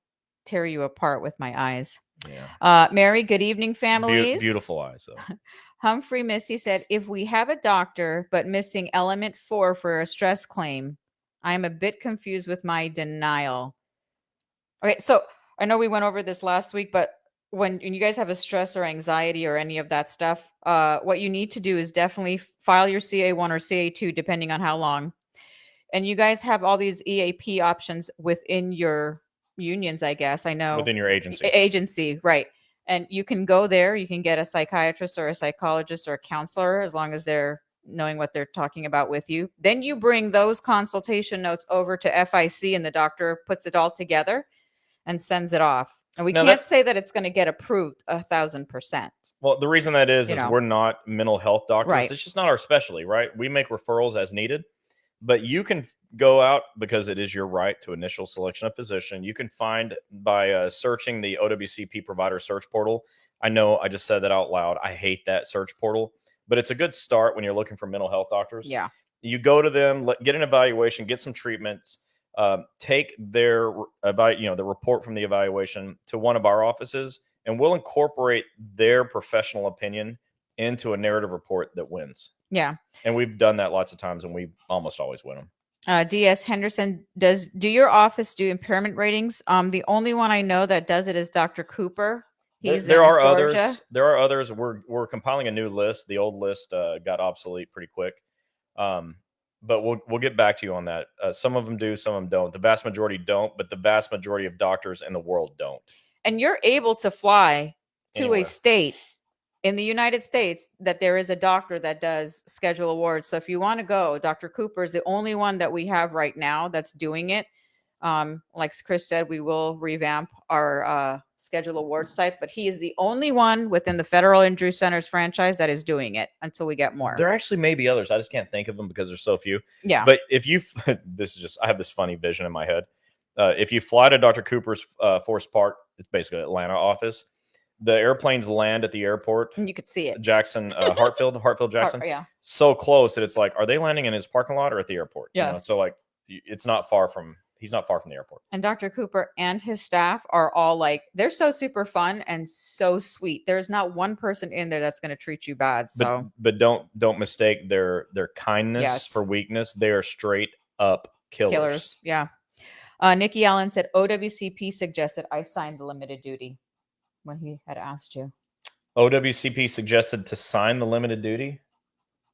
tear you apart with my eyes. Yeah. Mary, good evening, families. Beautiful eyes, though. Humphrey Missy said, if we have a doctor but missing element 4 for a stress claim, I'm a bit confused with my denial. Okay, so I know we went over this last week, but when you guys have a stress or anxiety or any of that stuff, what you need to do is definitely file your CA1 or CA2, depending on how long. And you guys have all these EAP options within your unions, I guess. I know within your agency. Agency, right. And you can go there, you can get a psychiatrist or a psychologist or a counselor as long as they're knowing what they're talking about with you. Then you bring those consultation notes over to FIC and the doctor puts it all together and sends it off. And we can't say that it's going to get approved 1,000%. Well, the reason that is know. we're not mental health doctors. Right. It's just not our specialty, right? We make referrals as needed, but you can go out because it is your right to initial selection of physician. You can find by searching the OWCP provider search portal. I know I just said that out loud. I hate that search portal, but it's a good start when you're looking for mental health doctors. Yeah. You go to them, get an evaluation, get some treatments. Take their the report from the evaluation to one of our offices, and we'll incorporate their professional opinion into a narrative report that wins. Yeah. And we've done that lots of times, and we almost always win them. DS Henderson, do your office do impairment ratings? The only one I know that does it is Dr. Cooper. He's there in are Georgia. others. There are others. We're compiling a new list. The old list got obsolete pretty quick. But we'll get back to you on that. Some of them do, some of them don't. The vast majority don't, but the vast majority of doctors in the world don't. And you're able to fly to Anywhere. a state in the United States that there is a doctor that does schedule awards. So if you want to go, Dr. Cooper is the only one that we have right now that's doing it. Like Chris said, we will revamp our schedule award site, but he is the only one within the Federal Injury Centers franchise that is doing it until we get more. There actually may be others. I just can't think of them because there's so few. Yeah. But if you, this is just, I have this funny vision in my head. If you fly to Dr. Cooper's Forest Park, it's basically Atlanta office. The airplanes land at the airport. And you could see it. Jackson, Hartfield, Jackson. Yeah. So close that it's like, are they landing in his parking lot or at the airport? Yeah. You know? So like, it's not far from. He's not far from the airport. And Dr. Cooper and his staff are all like, they're so super fun and so sweet. There's not one person in there that's going to treat you bad. So, but don't mistake their kindness for weakness. They are straight up killers. Yeah. Nikki Allen said OWCP suggested I signed the limited duty when he had asked you. OWCP suggested to sign the limited duty.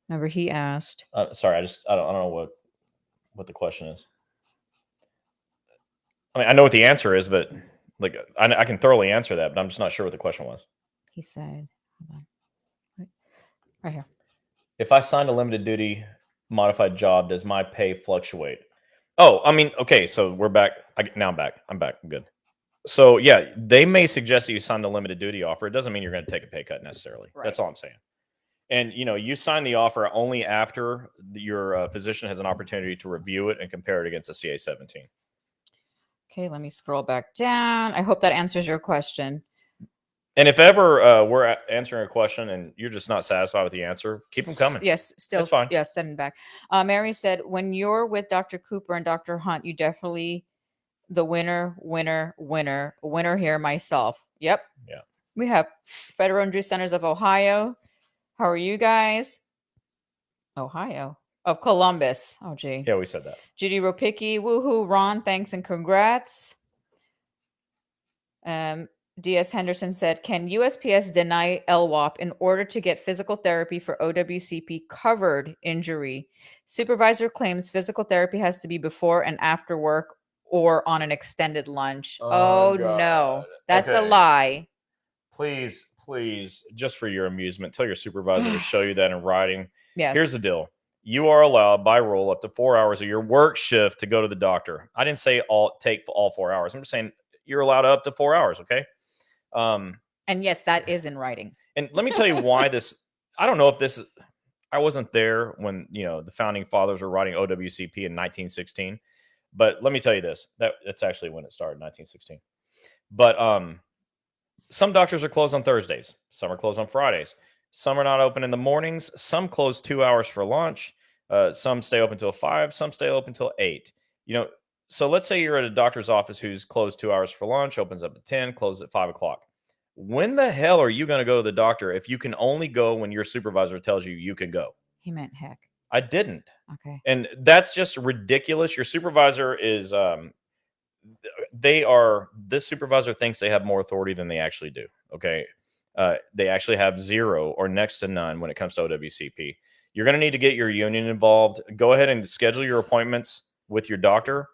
Remember, he asked. Sorry, I don't know what the question is. I mean, I know what the answer is, but like I can thoroughly answer that, but I'm just not sure what the question was. He said, hold on. Right here. If I signed a limited duty modified job, does my pay fluctuate? Oh, I mean, okay, so we're back. Now I'm back. I'm back. I'm good. So yeah, they may suggest that you sign the limited duty offer. It doesn't mean you're going to take a pay cut necessarily. Right. That's all I'm saying. And you sign the offer only after your physician has an opportunity to review it and compare it against a CA-17. Okay, let me scroll back down. I hope that answers your question. And if ever we're answering a question and you're just not satisfied with the answer, keep them coming. Yes, still. That's fine. Yes, send them back. Mary said, when you're with Dr. Cooper and Dr. Hunt, you definitely the winner here myself. Yep. Yeah. We have Federal Injury Centers of Ohio. How are you guys? Ohio. Of Columbus. Oh, gee. Yeah, we said that. Judy Ropicki. Woohoo. Ron, thanks and congrats. DS Henderson said, can USPS deny LWOP in order to get physical therapy for OWCP covered injury? Supervisor claims physical therapy has to be before and after work or on an extended lunch. Oh no, that's a lie. Please, just for your amusement, tell your supervisor to show you that in writing. Yes. Here's the deal. You are allowed by rule up to 4 hours of your work shift to go to the doctor. I didn't say take all 4 hours. I'm just saying you're allowed up to 4 hours. Okay. And yes, that is in writing. And let me tell you why this, I don't know if this, I wasn't there when, the founding fathers were writing OWCP in 1916, but let me tell you this, that's actually when it started, 1916. But, some doctors are closed on Thursdays. Some are closed on Fridays. Some are not open in the mornings. Some close 2 hours for lunch. Some stay open till 5. Some stay open till 8. So let's say you're at a doctor's office who's closed 2 hours for lunch, opens up at 10, closes at 5 o'clock. When the hell are you going to go to the doctor if you can only go when your supervisor tells you can go? He meant heck. I didn't. Okay. And that's just ridiculous. Your supervisor is this supervisor thinks they have more authority than they actually do. Okay. They actually have zero or next to none when it comes to OWCP. You're going to need to get your union involved. Go ahead and schedule your appointments with your doctor.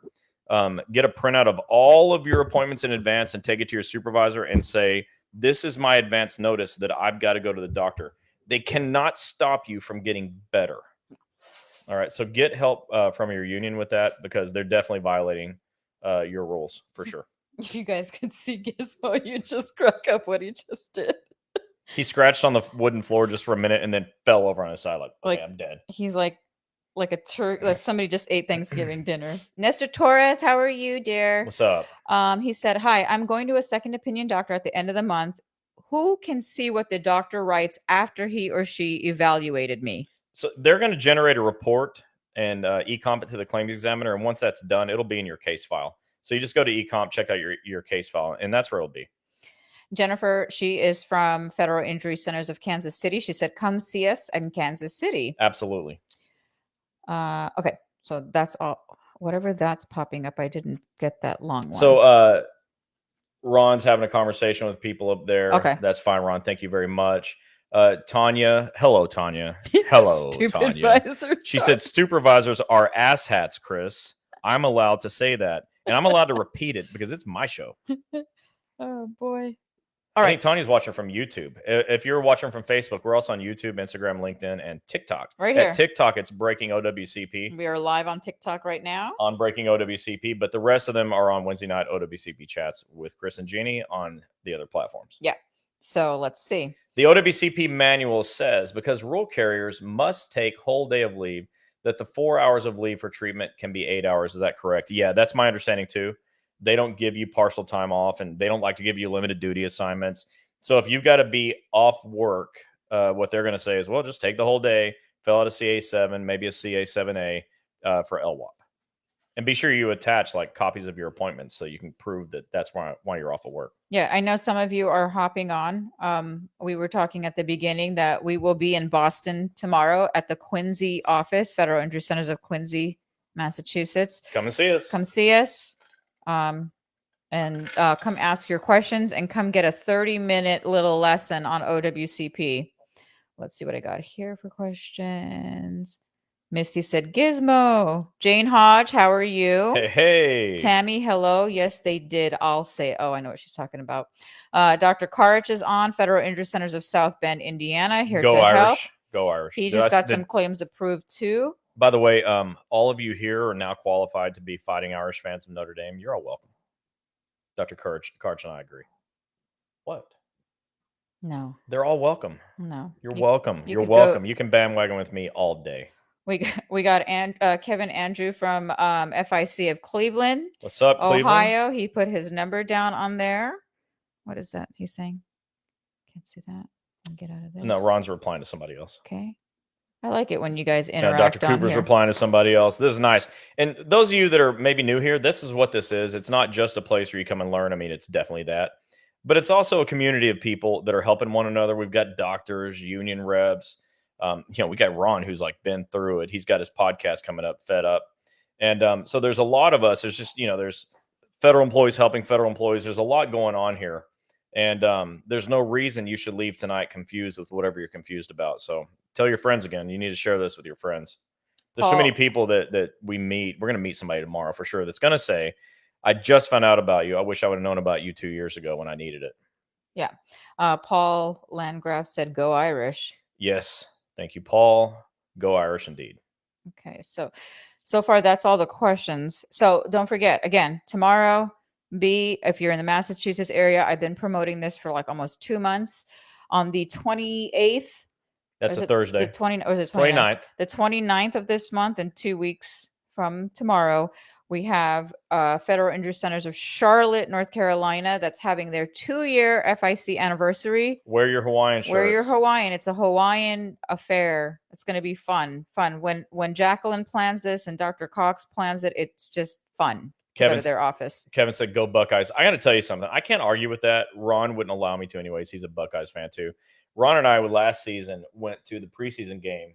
Get a printout of all of your appointments in advance and take it to your supervisor and say, this is my advance notice that I've got to go to the doctor. They cannot stop you from getting better. All right. So get help from your union with that, because they're definitely violating your rules for sure. If you guys could see Gizmo, you just crack up what he just did. He scratched on the wooden floor just for a minute and then fell over on his side like, okay, Like, I'm dead. He's like a turk, like somebody just ate Thanksgiving dinner. Nestor Torres, how are you, dear? What's up? He said, hi, I'm going to a second opinion doctor at the end of the month. Who can see what the doctor writes after he or she evaluated me? So they're going to generate a report and e-comp it to the claims examiner. And once that's done, it'll be in your case file. So you just go to e-comp, check out your case file, and that's where it'll be. Jennifer, she is from Federal Injury Centers of Kansas City. She said, come see us in Kansas City. Absolutely. Okay. So that's all. Whatever that's popping up, I didn't get that long one. So Ron's having a conversation with people up there. Okay. That's fine, Ron. Thank you very much. Tanya. Hello, Tanya. Hello, Tanya. She said, supervisors are asshats, Chris. I'm allowed to say that. And I'm allowed to repeat it because it's my show. Oh, boy. All right. Tanya's watching from YouTube. If you're watching from Facebook, we're also on YouTube, Instagram, LinkedIn, and TikTok. Right here. At TikTok, it's Breaking OWCP. We are live on TikTok right now. On Breaking OWCP, but the rest of them are on Wednesday night OWCP chats with Chris and Gini on the other platforms. Yeah. So let's see. The OWCP manual says, because rural carriers must take whole day of leave, that the 4 hours of leave for treatment can be 8 hours. Is that correct? Yeah, that's my understanding too. They don't give you partial time off, and they don't like to give you limited duty assignments. So if you've got to be off work, what they're going to say is, well, just take the whole day, fill out a CA7, maybe a CA7A for LWAP. And be sure you attach like copies of your appointments so you can prove that that's why you're off of work. Yeah, I know some of you are hopping on. We were talking at the beginning that we will be in Boston tomorrow at the Quincy office, Federal Injury Centers of Quincy, Massachusetts. Come and see us. Come see us. And come ask your questions and come get a 30-minute little lesson on OWCP. Let's see what I got here for questions. Misty said, Gizmo. Jane Hodge, how are you? Hey. Tammy, hello. Yes, they did. I'll say, oh, I know what she's talking about. Dr. Karich is on, Federal Injury Centers of South Bend, Indiana, here Go to Irish. help. Go Irish. He just got some claims approved too. By the way, all of you here are now qualified to be Fighting Irish fans of Notre Dame. You're all welcome. Dr. Karch and I agree. What? No. They're all welcome. No. You're welcome. You're welcome. You can bandwagon with me all day. We got Kevin Andrew from FIC of Cleveland. What's up, Cleveland? Ohio. He put his number down on there. What is that he's saying? Can't see that. I'll get out of there. No, Ron's replying to somebody else. Okay. I like it when you guys interact. Dr. Cooper's replying to somebody else. This is nice. And those of you that are maybe new here, this is what this is. It's not just a place where you come and learn. I mean, it's definitely that. But it's also a community of people that are helping one another. We've got doctors, union reps. We got Ron, who's like been through it. He's got his podcast coming up, Fed Up. And so there's a lot of us. There's just, there's federal employees helping federal employees. There's a lot going on here. And there's no reason you should leave tonight confused with whatever you're confused about. So tell your friends again. You need to share this with your friends. There's so many people that we meet. We're going to meet somebody tomorrow for sure that's going to say, I just found out about you. I wish I would have known about you 2 years ago when I needed it. Yeah. Paul Landgraf said, go Irish. Yes. Thank you, Paul. Go Irish indeed. Okay. So far, that's all the questions. So don't forget, again, tomorrow, if you're in the Massachusetts area, I've been promoting this for like almost 2 months. On the 28th. That's a Thursday. The 29th. The 29th of this month, and 2 weeks from tomorrow, we have Federal Injury Centers of Charlotte, North Carolina, that's having their 2-year FIC anniversary. Wear your Hawaiian shirts. Wear your Hawaiian. It's a Hawaiian affair. It's going to be fun. When Jacqueline plans this and Dr. Cox plans it, it's just fun. Go to their office. Kevin said, go Buckeyes. I got to tell you something. I can't argue with that. Ron wouldn't allow me to anyways. He's a Buckeyes fan too. Ron and I last season went to the preseason game,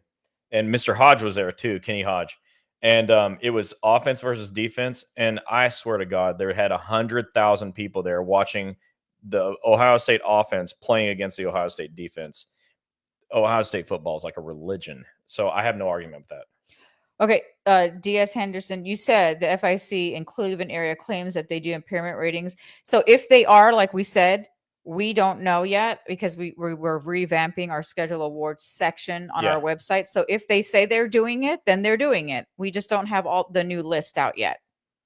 and Mr. Hodge was there too, Kenny Hodge. And it was offense versus defense. And I swear to God, there had 100,000 people there watching the Ohio State offense playing against the Ohio State defense. Ohio State football is like a religion. So I have no argument with that. Okay, DS Henderson, you said the FIC in Cleveland area claims that they do impairment ratings. So if they are, like we said, we don't know yet because we're revamping our schedule awards section on our website. So if they say they're doing it, then they're doing it. We just don't have all the new list out yet.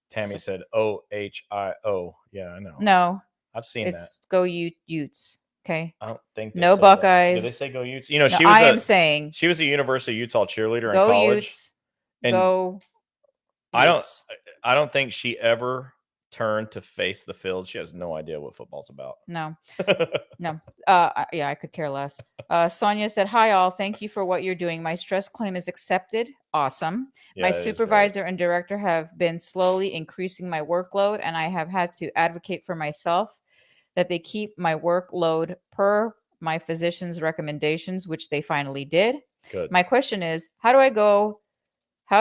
Tammy said OHIO. Yeah, I know. No, I've seen that. Go Utes. Okay. I don't think no Buckeyes. Did they say go Utes? You know, no, she was a University of Utah cheerleader in college. Utes. And go. I don't think she ever turned to face the field. She has no idea what football's about. No. No. Yeah, I could care less. Sonia said, "Hi all. Thank you for what you're doing. My stress claim is accepted. Awesome. My supervisor and director have been slowly increasing my workload, and I have had to advocate for myself that they keep my workload per my physician's recommendations, which they finally did. Good. My question is, how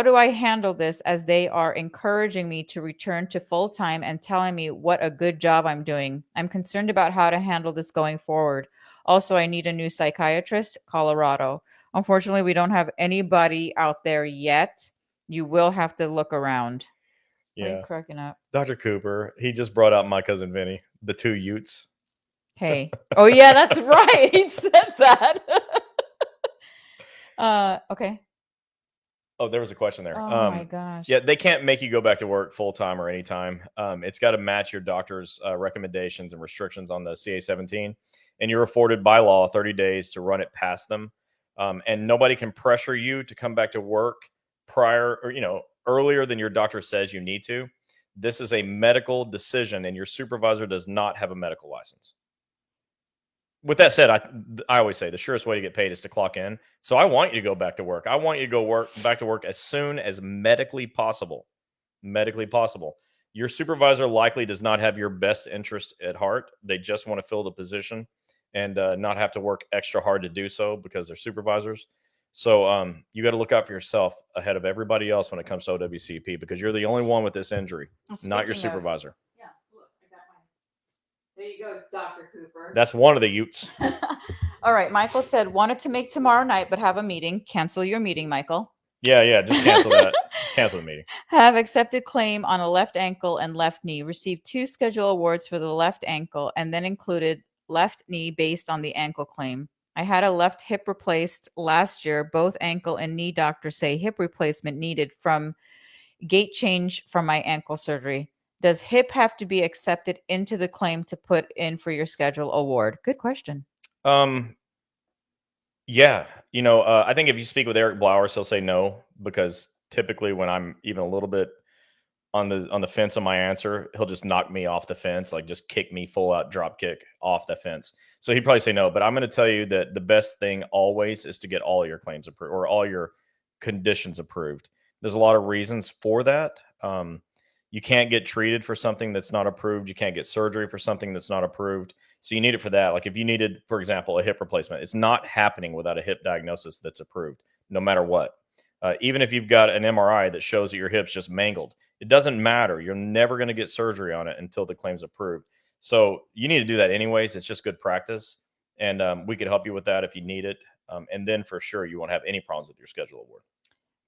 do I handle this as they are encouraging me to return to full-time and telling me what a good job I'm doing? I'm concerned about how to handle this going forward. Also, I need a new psychiatrist, Colorado. Unfortunately, we don't have anybody out there yet. You will have to look around." Yeah. Why are you cracking up? Dr. Cooper, he just brought out my cousin Vinny, the two Utes. Hey. Oh, yeah, that's right. He said that. Okay. Oh, there was a question there. Oh my gosh. Yeah, they can't make you go back to work full time or anytime. It's got to match your doctor's recommendations and restrictions on the CA-17, and you're afforded by law 30 days to run it past them. And nobody can pressure you to come back to work prior or earlier than your doctor says you need to. This is a medical decision, and your supervisor does not have a medical license. With that said, I always say the surest way to get paid is to clock in. So I want you to go back to work. I want you to go back to work as soon as medically possible. Medically possible. Your supervisor likely does not have your best interest at heart. They just want to fill the position and not have to work extra hard to do so because they're supervisors. So you got to look out for yourself ahead of everybody else when it comes to OWCP because you're the only one with this injury, not your supervisor. There you go, Dr. Cooper. That's one of the Utes. All right. Michael said, wanted to make tomorrow night, but have a meeting. Cancel your meeting, Michael. Yeah. Just cancel that. Just cancel the meeting. Have accepted claim on a left ankle and left knee. Received 2 schedule awards for the left ankle and then included left knee based on the ankle claim. I had a left hip replaced last year. Both ankle and knee doctors say hip replacement needed from gait change from my ankle surgery. Does hip have to be accepted into the claim to put in for your schedule award? Good question. Yeah. I think if you speak with Eric Blowers, he'll say no, because typically when I'm even a little bit on the fence on my answer, he'll just knock me off the fence, like just kick me full out drop kick off the fence. So he'd probably say no, but I'm going to tell you that the best thing always is to get all your claims approved or all your conditions approved. There's a lot of reasons for that. You can't get treated for something that's not approved. You can't get surgery for something that's not approved. So you need it for that. Like if you needed, for example, a hip replacement, it's not happening without a hip diagnosis that's approved, no matter what. Even if you've got an MRI that shows that your hip's just mangled, it doesn't matter. You're never going to get surgery on it until the claim's approved. So you need to do that anyways. It's just good practice. And we could help you with that if you need it. And then for sure, you won't have any problems with your schedule award.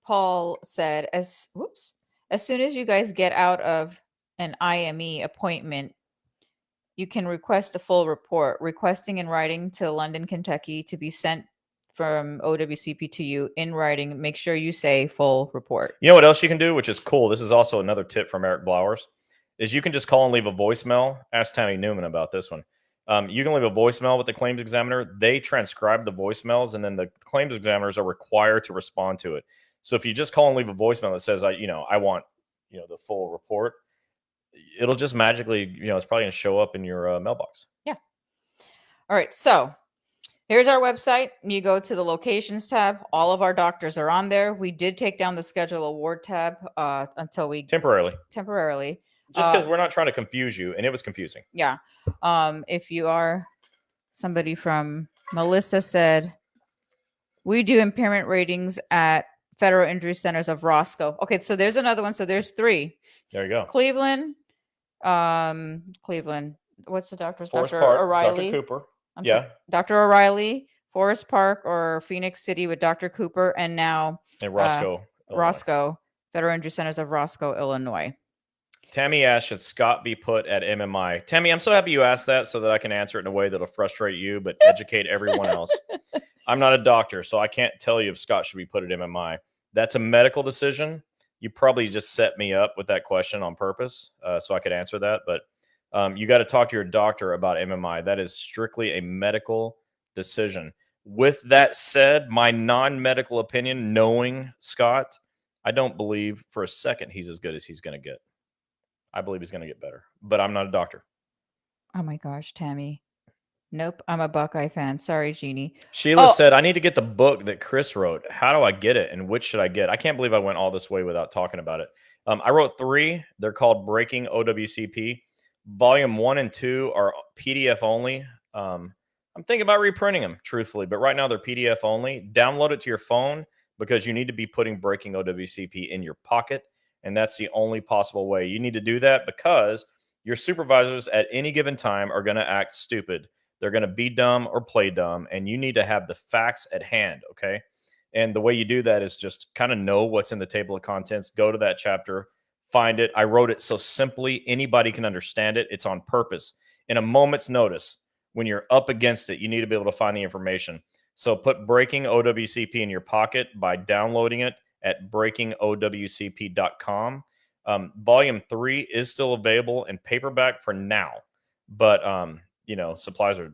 Paul said, as soon as you guys get out of an IME appointment, you can request a full report, requesting in writing to London, Kentucky to be sent from OWCP to you in writing. Make sure you say full report. You know what else you can do, which is cool? This is also another tip from Eric Blowers, is you can just call and leave a voicemail. Ask Tammy Newman about this one. You can leave a voicemail with the claims examiner. They transcribe the voicemails, and then the claims examiners are required to respond to it. So if you just call and leave a voicemail that says, I want, the full report, it'll just magically, it's probably going to show up in your mailbox. Yeah. All right. So here's our website. You go to the locations tab. All of our doctors are on there. We did take down the schedule award tab until we temporarily. Just because we're not trying to confuse you, and it was confusing. Yeah. If you are somebody from Melissa said, we do impairment ratings at Federal Injury Centers of Roscoe. Okay, so there's another one. So there's 3. There you go. Cleveland. Cleveland. What's the doctor's? Forest Dr. Park, O'Reilly. Dr. Cooper. Yeah. Dr. O'Reilly, Forest Park, or Phoenix City with Dr. Cooper, and now And Roscoe. Roscoe, Federal Injury Centers of Roscoe, Illinois. Tammy asked, should Scott be put at MMI? Tammy, I'm so happy you asked that so that I can answer it in a way that'll frustrate you, but educate everyone else. I'm not a doctor, so I can't tell you if Scott should be put at MMI. That's a medical decision. You probably just set me up with that question on purpose so I could answer that. But you got to talk to your doctor about MMI. That is strictly a medical decision. With that said, my non-medical opinion, knowing Scott, I don't believe for a second he's as good as he's going to get. I believe he's going to get better, but I'm not a doctor. Oh my gosh, Tammy. Nope, I'm a Buckeye fan. Sorry, Gini. Sheila said, I need to get the book that Chris wrote. How do I get it, and which should I get? I can't believe I went all this way without talking about it. I wrote 3. They're called Breaking OWCP. Volume 1 and 2 are PDF only. I'm thinking about reprinting them, truthfully, but right now they're PDF only. Download it to your phone because you need to be putting Breaking OWCP in your pocket, and that's the only possible way. You need to do that because your supervisors at any given time are going to act stupid. They're going to be dumb or play dumb, and you need to have the facts at hand, okay? And the way you do that is just kind of know what's in the table of contents, go to that chapter, find it. I wrote it so simply anybody can understand it. It's on purpose. In a moment's notice, when you're up against it, you need to be able to find the information. So put Breaking OWCP in your pocket by downloading it at breakingowcp.com. Volume 3 is still available in paperback for now, but supplies are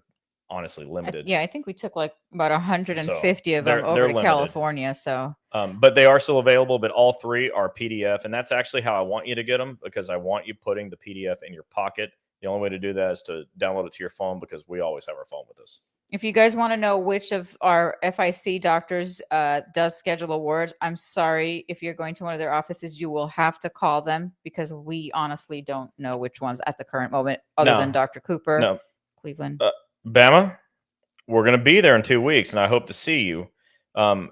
honestly limited. I think we took like about 150 of them over to California. So, but they are still available. But all 3 are PDF, and that's actually how I want you to get them because I want you putting the PDF in your pocket. The only way to do that is to download it to your phone because we always have our phone with us. If you guys want to know which of our FIC doctors does schedule awards, I'm sorry. If you're going to one of their offices, you will have to call them because we honestly don't know which ones at the current moment, other than Dr. Cooper, Cleveland. Bama, we're going to be there in 2 weeks, and I hope to see you. I'm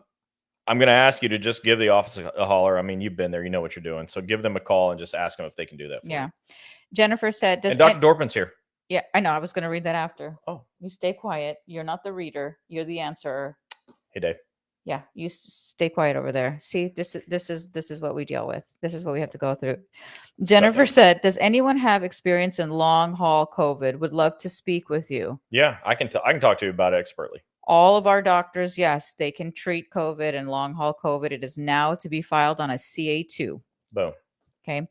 going to ask you to just give the office a holler. I mean, you've been there. You know what you're doing. So give them a call and just ask them if they can do that for you. Jennifer said, and Dr. Dorfman's here. Yeah, I know. I was going to read that after. Oh. You stay quiet. You're not the reader. You're the answerer. Hey, Dave. Yeah, you stay quiet over there. See, this is what we deal with. This is what we have to go through. Jennifer said, does anyone have experience in long haul COVID? Would love to speak with you. Yeah, I can talk to you about it expertly. All of our doctors, yes, they can treat COVID and long haul COVID. It is now to be filed on a CA2. Boom. Okay.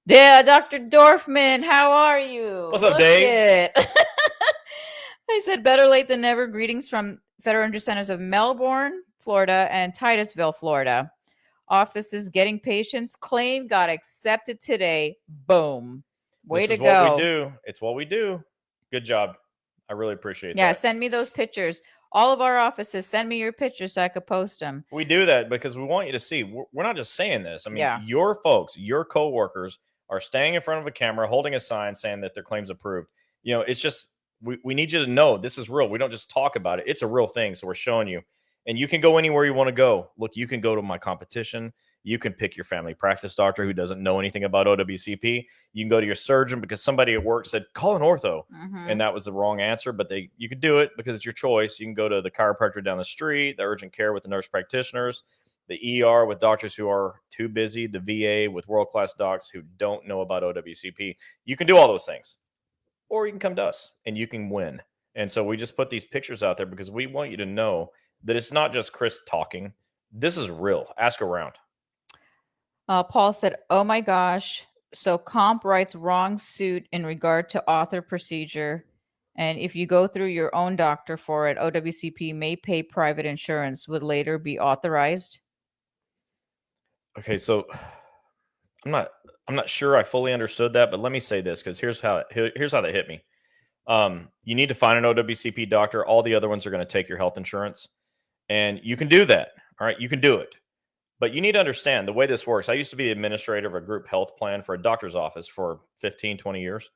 Yeah, Dr. Dorfman, how are you? What's up, Dave? I said better late than never. Greetings from Federal Injury Centers of Melbourne, Florida, and Titusville, Florida. Offices getting patients. Claim got accepted today. Boom. Way to go. This is what we do. It's what we do. Good job. I really appreciate that. Yeah, send me those pictures. All of our offices, send me your pictures so I could post them. We do that because we want you to see. We're not just saying this. I mean, your folks, your coworkers are staying in front of a camera, holding a sign saying that their claim's approved. It's just, we need you to know this is real. We don't just talk about it. It's a real thing. So we're showing you. And you can go anywhere you want to go. Look, you can go to my competition. You can pick your family practice doctor who doesn't know anything about OWCP. You can go to your surgeon because somebody at work said, call an ortho. Mm-hmm. And that was the wrong answer, but you could do it because it's your choice. You can go to the chiropractor down the street, the urgent care with the nurse practitioners, the ER with doctors who are too busy, the VA with world-class docs who don't know about OWCP. You can do all those things. Or you can come to us and you can win. And so we just put these pictures out there because we want you to know that it's not just Chris talking. This is real. Ask around. Paul said, oh my gosh. So comp writes wrong suit in regard to author procedure. And if you go through your own doctor for it, OWCP may pay private insurance, would later be authorized. Okay, so I'm not sure I fully understood that, but let me say this because here's how that hit me. You need to find an OWCP doctor. All the other ones are going to take your health insurance, and you can do that. All right, you can do it. But you need to understand the way this works. I used to be the administrator of a group health plan for a doctor's office for 15, 20 years.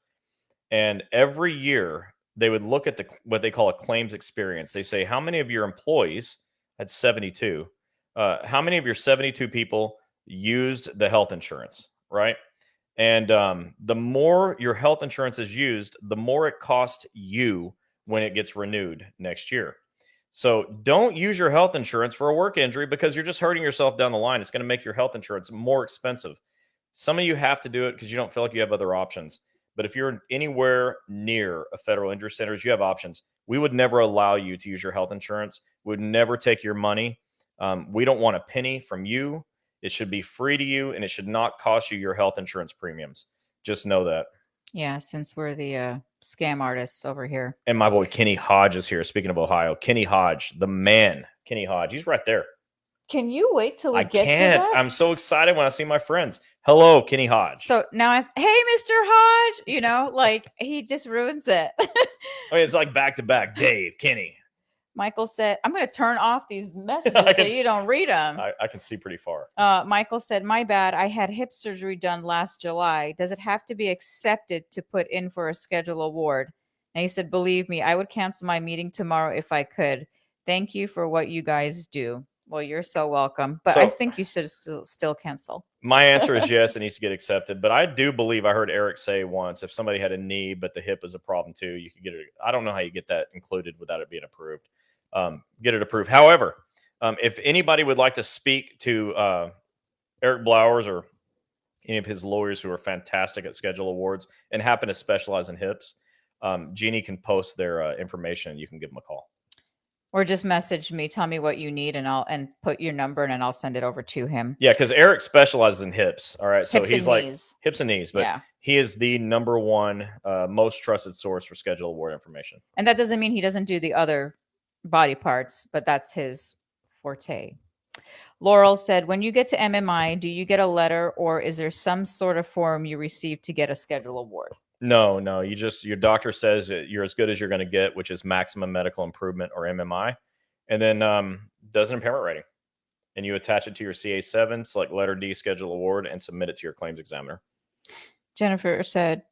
And every year they would look at what they call a claims experience. They say, how many of your employees, at 72, how many of your 72 people used the health insurance, right? And the more your health insurance is used, the more it costs you when it gets renewed next year. So don't use your health insurance for a work injury because you're just hurting yourself down the line. It's going to make your health insurance more expensive. Some of you have to do it because you don't feel like you have other options. But if you're anywhere near a federal injury centers, you have options. We would never allow you to use your health insurance. We would never take your money. We don't want a penny from you. It should be free to you, and it should not cost you your health insurance premiums. Just know that. Yeah, since we're the scam artists over here. And my boy Kenny Hodge is here. Speaking of Ohio, Kenny Hodge, the man, Kenny Hodge. He's right there. Can you wait till we I get can't. to that? I'm so excited when I see my friends. Hello, Kenny Hodge. So now hey, Mr. Hodge, you know, like he just ruins it. I mean, it's like back to back. Dave, Kenny. Michael said, I'm going to turn off these messages so you don't read them. I can see pretty far. Michael said, my bad. I had hip surgery done last July. Does it have to be accepted to put in for a schedule award? And he said, believe me, I would cancel my meeting tomorrow if I could. Thank you for what you guys do. Well, you're so welcome. But I think you should still cancel. My answer is yes, it needs to get accepted. But I do believe I heard Eric say once, if somebody had a knee, but the hip is a problem too, you could get it. I don't know how you get that included without it being approved. Get it approved. However, if anybody would like to speak to Eric Blowers or any of his lawyers who are fantastic at schedule awards and happen to specialize in hips, Gini can post their information. You can give them a call. Or just message me, tell me what you need, and I'll put your number and I'll send it over to him. Yeah, because Eric specializes in hips. All right. So hips he's and like knees. Hips and knees, but yeah. He is the number one most trusted source for schedule award information. And that doesn't mean he doesn't do the other body parts, but that's his forte. Laurel said, when you get to MMI, do you get a letter or is there some sort of form you receive to get a schedule award? No, your doctor says that you're as good as you're going to get, which is maximum medical improvement or MMI, and then does an impairment rating, and you attach it to your CA7, select letter D, schedule award, and submit it to your claims examiner. Jennifer said,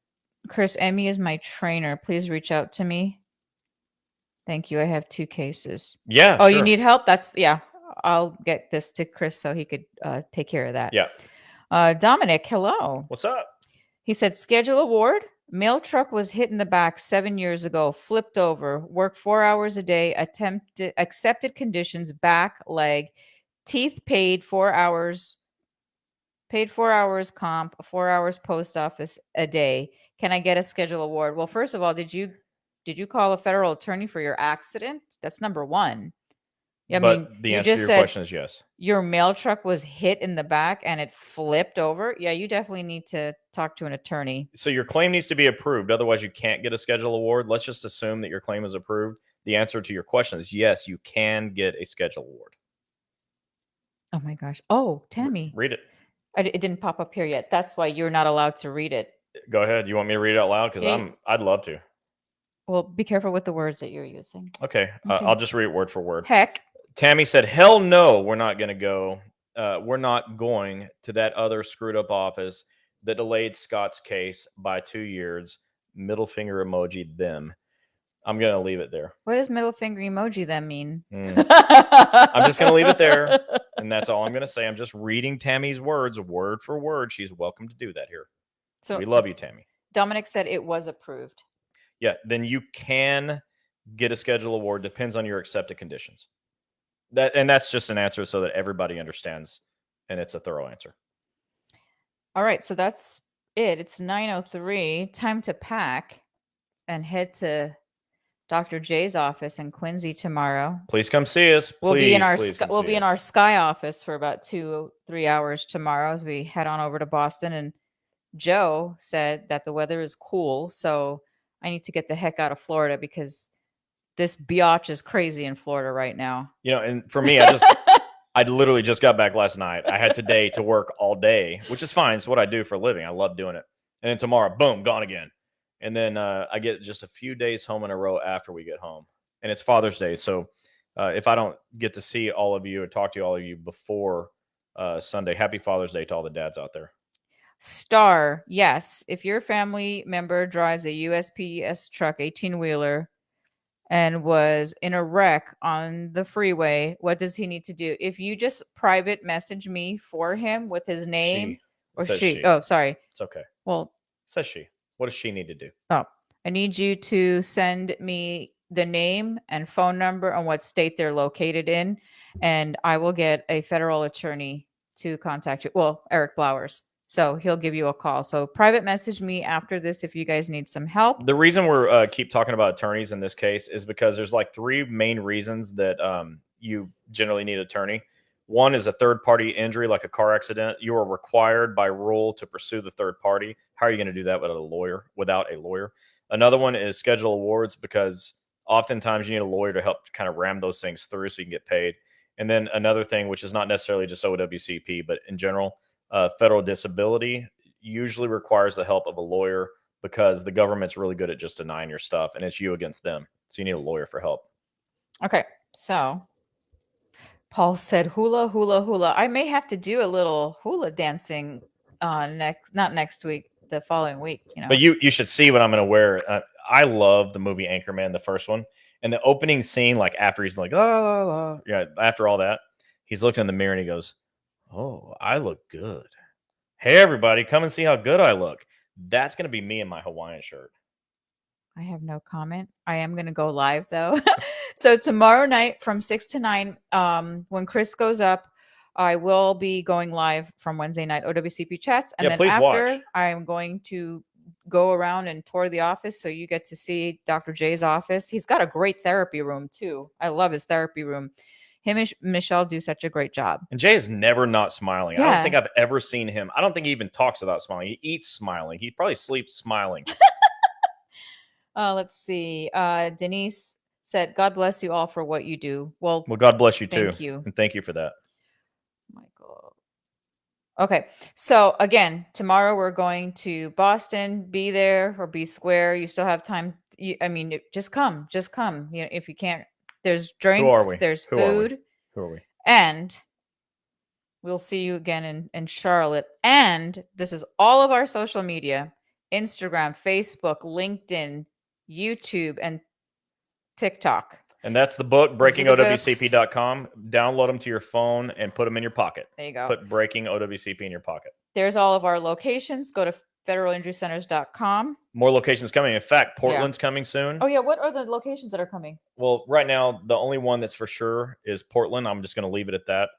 Chris, Emmy is my trainer. Please reach out to me. Thank you. I have 2 cases. Yeah. Oh, sure. You need help? Yeah. I'll get this to Chris so he could take care of that. Yeah. Dominic, hello. What's up? He said, schedule award. Mail truck was hit in the back 7 years ago, flipped over, worked 4 hours a day, accepted conditions, back, leg, teeth paid 4 hours, comp, 4 hours post office a day. Can I get a schedule award? Well, first of all, did you call a federal attorney for your accident? That's number one. But the answer to your question is yes. Your mail truck was hit in the back and it flipped over. Yeah, you definitely need to talk to an attorney. So your claim needs to be approved. Otherwise, you can't get a schedule award. Let's just assume that your claim is approved. The answer to your question is yes, you can get a schedule award. Oh my gosh. Oh, Tammy. Read it. It didn't pop up here yet. That's why you're not allowed to read it. Go ahead. You want me to read it out loud? Because I'd love to. Well, be careful with the words that you're using. Okay. I'll just read it word for word. Heck. Tammy said, hell no, we're not going to go. We're not going to that other screwed up office that delayed Scott's case by 2 years. Middle finger emoji, them. I'm going to leave it there. What does middle finger emoji then mean? I'm just going to leave it there. And that's all I'm going to say. I'm just reading Tammy's words word for word. She's welcome to do that here. So we love you, Tammy. Dominic said it was approved. Yeah, then you can get a schedule award. Depends on your accepted conditions. That's just an answer so that everybody understands, and it's a thorough answer. All right, so that's it. It's 9:03. Time to pack and head to Dr. J's office in Quincy tomorrow. Please come see us. We'll be in our Sky office for about 2-3 hours tomorrow as we head on over to Boston. And Joe said that the weather is cool, so I need to get the heck out of Florida because this biatch is crazy in Florida right now. And for me, I literally just got back last night. I had today to work all day, which is fine. It's what I do for a living. I love doing it. And then tomorrow, boom, gone again. And then I get just a few days home in a row after we get home. And it's Father's Day. So if I don't get to see all of you or talk to all of you before Sunday, happy Father's Day to all the dads out there. Star, yes. If your family member drives a USPS truck, 18-wheeler, and was in a wreck on the freeway, what does he need to do? If you just private message me for him with his name She. It or says she, she. oh, sorry. It's okay. It Well, says she. What does she need to do? oh, I need you to send me the name and phone number and what state they're located in, and I will get a federal attorney to contact you. Well, Eric Blowers. So he'll give you a call. So private message me after this if you guys need some help. The reason we're keep talking about attorneys in this case is because there's like three main reasons that you generally need an attorney. One is a third party injury, like a car accident. You are required by rule to pursue the third party. How are you going to do that without a lawyer? Another one is schedule awards, because oftentimes you need a lawyer to help kind of ram those things through so you can get paid. And then another thing, which is not necessarily just OWCP, but in general, federal disability usually requires the help of a lawyer, because the government's really good at just denying your stuff, and it's you against them. So you need a lawyer for help. Okay. So Paul said hula, hula, hula. I may have to do a little hula dancing not next week, the following week, But you should see what I'm going to wear. I love the movie Anchorman, the first one, and the opening scene, like after he's like, oh, yeah, after all that, he's looking in the mirror and he goes, oh, I look good. Hey, everybody, come and see how good I look. That's going to be me in my Hawaiian shirt. I have no comment. I am going to go live though. So tomorrow night from 6 to 9, when Chris goes up, I will be going live from Wednesday night OWCP chats. And Yeah, then please after, watch. I'm going to go around and tour the office so you get to see Dr. J's office. He's got a great therapy room too. I love his therapy room. Him and Michelle do such a great job. And Jay is never not smiling. I Yeah. don't think I've ever seen him. I don't think he even talks without smiling. He eats smiling. He probably sleeps smiling. Let's see. Denise said, God bless you all for what you do. Well, God bless you too. thank you. And thank you for that. Michael. Okay. So again, tomorrow we're going to Boston. Be there or be square. You still have time. Just come. Just come. If you can't, there's drinks. Who are we? There's Who are we? food. Who are we? And we'll see you again in Charlotte. And this is all of our social media: Instagram, Facebook, LinkedIn, YouTube, and TikTok. And that's the book, breakingowcp.com. Download them to your phone and put them in your pocket. There you go. Put Breaking OWCP in your pocket. There's all of our locations. Go to federalinjurycenters.com. More locations coming. In fact, Portland's coming soon. Oh, yeah. What are the locations that are coming? Well, right now, the only one that's for sure is Portland. I'm just going to leave it at that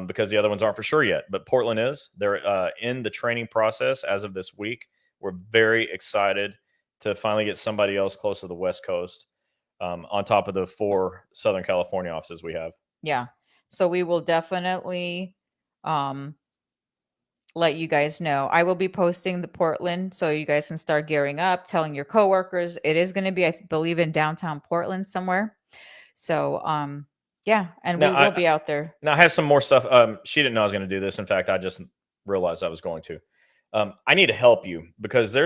because the other ones aren't for sure yet. But Portland is. They're in the training process as of this week. We're very excited to finally get somebody else close to the West Coast on top of the 4 Southern California offices we have. Yeah. So we will definitely let you guys know. I will be posting the Portland so you guys can start gearing up, telling your coworkers. It is going to be, I believe, in downtown Portland somewhere. So, yeah, and we will be out there. Now, I have some more stuff. She didn't know I was going to do this. In fact, I just realized I was going to. I need to help you because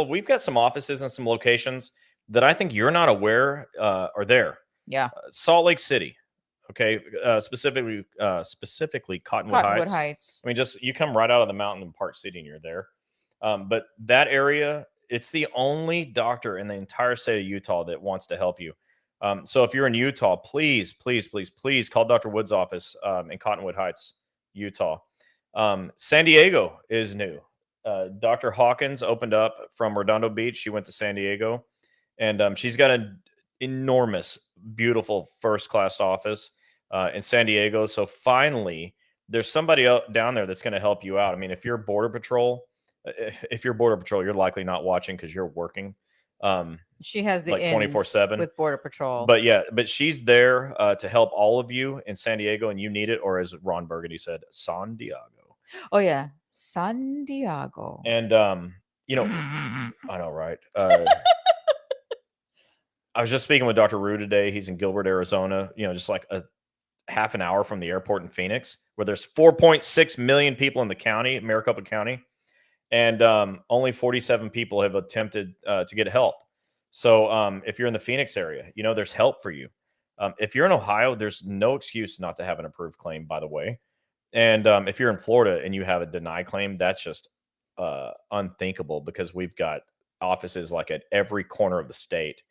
we've got some offices and some locations that I think you're not aware are there. Yeah. Salt Lake City. Okay. Specifically Cottonwood Heights. I mean, just you come right out of the mountain in Park City and you're there. But that area, it's the only doctor in the entire state of Utah that wants to help you. So if you're in Utah, please, please, please, please call Dr. Wood's office in Cottonwood Heights, Utah. San Diego is new. Dr. Hawkins opened up from Redondo Beach. She went to San Diego, and she's got an enormous, beautiful first-class office in San Diego. So finally, there's somebody down there that's going to help you out. I mean, if you're Border Patrol, you're likely not watching because you're working. She has the like 24/7 with Border Patrol. But she's there to help all of you in San Diego, and you need it, or as Ron Burgundy said, San Diego. Oh yeah, San Diego. And I know, right? I was just speaking with Dr. Rue today. He's in Gilbert, Arizona. Just like a half an hour from the airport in Phoenix, where there's 4.6 million people in the county, Maricopa County, and only 47 people have attempted to get help. So if you're in the Phoenix area, there's help for you. If you're in Ohio, there's no excuse not to have an approved claim, by the way. And if you're in Florida and you have a denied claim, that's just unthinkable because we've got offices like at every corner of the state.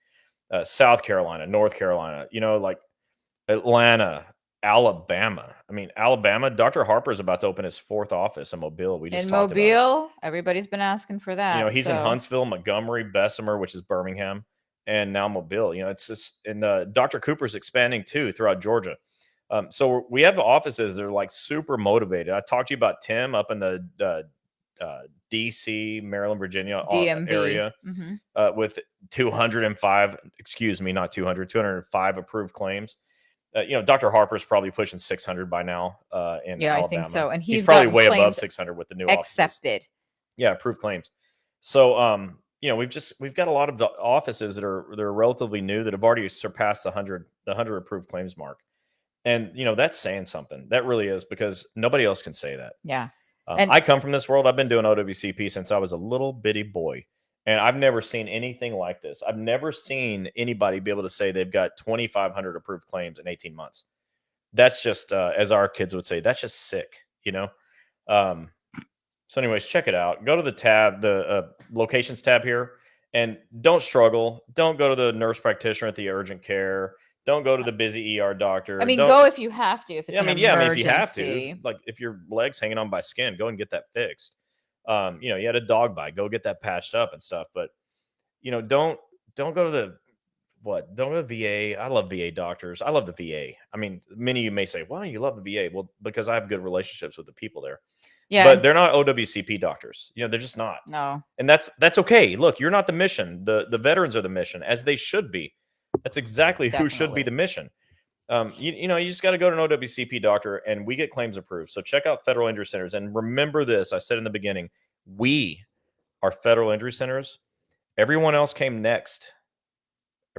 South Carolina, North Carolina, like Atlanta, Alabama. I mean, Alabama, Dr. Harper is about to open his 4th office in Mobile. We just In talked about it. Mobile, everybody's been asking for that. He's in Huntsville, Montgomery, Bessemer, which is Birmingham, and now Mobile. It's just, and Dr. Cooper's expanding too throughout Georgia. So we have offices that are like super motivated. I talked to you about Tim up in the DC, Maryland, Virginia DMV area with 205, excuse me, not 200, 205 approved claims. Dr. Harper's probably pushing 600 by now in Alabama. I think so. And he's probably way above 600 with the new accepted. Offices. Yeah, approved claims. So, we've got a lot of the offices that are relatively new that have already surpassed the 100 approved claims mark. And, that's saying something. That really is, because nobody else can say that. Yeah. I come from this world. I've been doing OWCP since I was a little bitty boy. And I've never seen anything like this. I've never seen anybody be able to say they've got 2,500 approved claims in 18 months. That's just, as our kids would say, that's just sick, So anyways, check it out. Go to the tab, the locations tab here, and don't struggle. Don't go to the nurse practitioner at the urgent care. Don't go to the busy ER doctor. I mean, go if you have to. If it's if you have to, like if your leg's hanging on by skin, go and get that fixed. You had a dog bite, go get that patched up and stuff. But don't go to don't go to the VA. I love VA doctors. I love the VA. I mean, many of you may say, "Well, you love the VA." Well, because I have good relationships with the people there. Yeah, but they're not OWCP doctors. They're just not. No, and that's okay. Look, you're not the mission. The veterans are the mission, as they should be. That's exactly who should be the mission. You just got to go to an OWCP doctor, and we get claims approved. So check out Federal Injury Centers, and remember this: I said in the beginning, we are Federal Injury Centers. Everyone else came next.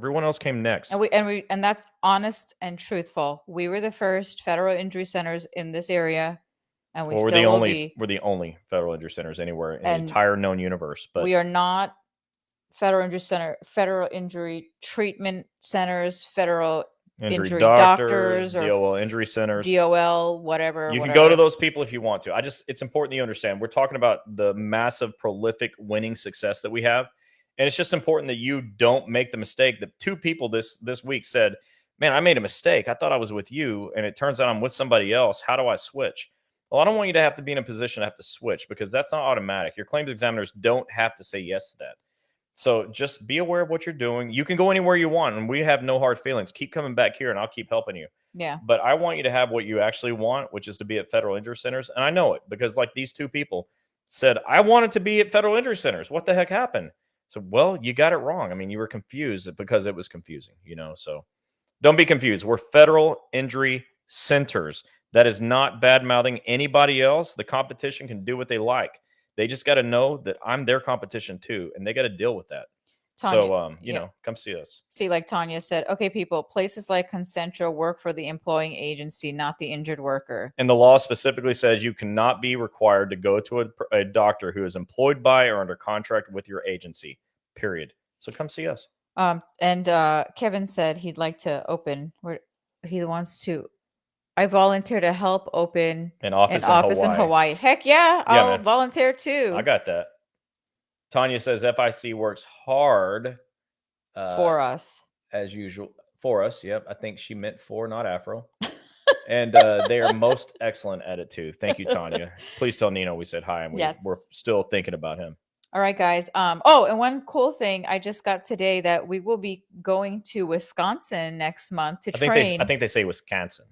And that's honest and truthful. We were the first Federal Injury Centers in this area, and we're the only Federal Injury Centers anywhere in the entire known universe. But we are not Federal Injury Treatment Centers, Federal Injury Doctors, or DOL Injury Centers, DOL, whatever. You can go to those people if you want to. It's important that you understand. We're talking about the massive, prolific winning success that we have. And it's just important that you don't make the mistake that 2 people this week said, "Man, I made a mistake. I thought I was with you, and it turns out I'm with somebody else. How do I switch?" Well, I don't want you to have to be in a position to have to switch, because that's not automatic. Your claims examiners don't have to say yes to that. So just be aware of what you're doing. You can go anywhere you want, and we have no hard feelings. Keep coming back here, and I'll keep helping you. Yeah. But I want you to have what you actually want, which is to be at Federal Injury Centers. And I know it, because like these 2 people said, "I wanted to be at Federal Injury Centers. What the heck happened?" So, well, you got it wrong. I mean, you were confused because it was confusing, so don't be confused. We're Federal Injury Centers. That is not bad-mouthing anybody else. The competition can do what they like. They just got to know that I'm their competition too, and they got to deal with that. Tanya, so, come see us. See, like Tanya said, okay, people, places like Concentra work for the employing agency, not the injured worker. And the law specifically says you cannot be required to go to a doctor who is employed by or under contract with your agency, period. So come see us. And Kevin said he'd like to open where he wants to. I volunteer to help open an office in Hawaii. Heck yeah, I'll volunteer too. I got that. Tanya says FIC works hard for us, as usual. For us, yep. I think she meant for, not Afro. And they are most excellent at it too. Thank you, Tanya. Please tell Nino we said hi, and we're still thinking about him. All right, guys. Oh, and one cool thing I just got today that we will be going to Wisconsin next month to train. I think they say Wisconsin.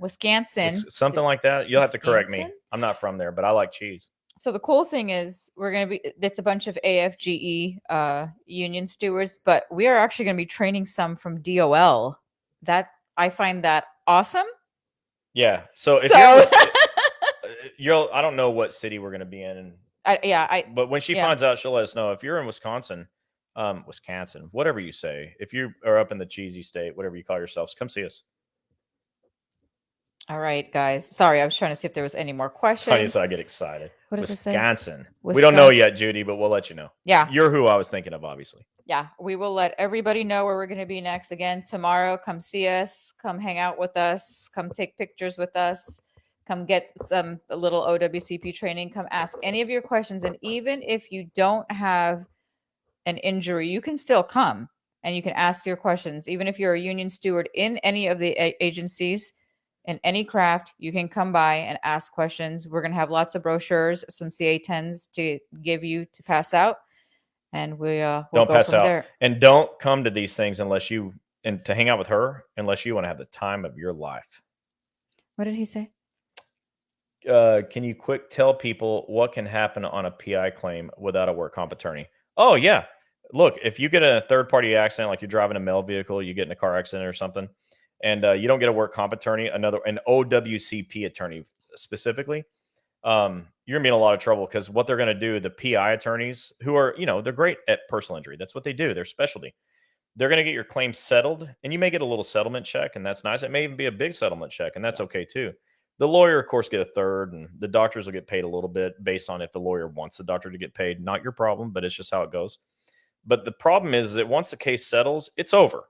Something like that. You'll have to correct me. I'm not from there, but I like cheese. So the cool thing is it's a bunch of AFGE union stewards, but we are actually going to be training some from DOL. That I find that awesome. Yeah. So if you're I don't know what city we're going to be in. But when she finds out, she'll let us know. If you're in Wisconsin, whatever you say, if you are up in the cheesy state, whatever you call yourselves, come see us. All right, guys. Sorry, I was trying to see if there was any more questions. Tanya said I get excited. What does Wisconsin. It say? We don't know yet, Judy, but we'll let you know. Yeah. You're who I was thinking of, obviously. Yeah, we will let everybody know where we're going to be next. Again, tomorrow, come see us. Come hang out with us. Come take pictures with us. Come get a little OWCP training. Come ask any of your questions. And even if you don't have an injury, you can still come. and you can ask your questions. Even if you're a union steward in any of the agencies, in any craft, you can come by and ask questions. We're going to have lots of brochures, some CA10s to give you to pass out, and we'll Don't go pass from out. there. And don't come to these things unless you, and to hang out with her, unless you want to have the time of your life. What did he say? Can you quick tell people what can happen on a PI claim without a work comp attorney? Oh, yeah. Look, if you get in a third-party accident, like you're driving a mail vehicle, you get in a car accident or something, and you don't get a work comp attorney, an OWCP attorney specifically, you're going to be in a lot of trouble, because what they're going to do, the PI attorneys, who are, they're great at personal injury. That's what they do. Their specialty. They're going to get your claim settled, and you may get a little settlement check, and that's nice. It may even be a big settlement check, and that's okay too. The lawyer, of course, get a third, and the doctors will get paid a little bit based on if the lawyer wants the doctor to get paid. Not your problem, but it's just how it goes. But the problem is that once the case settles, it's over.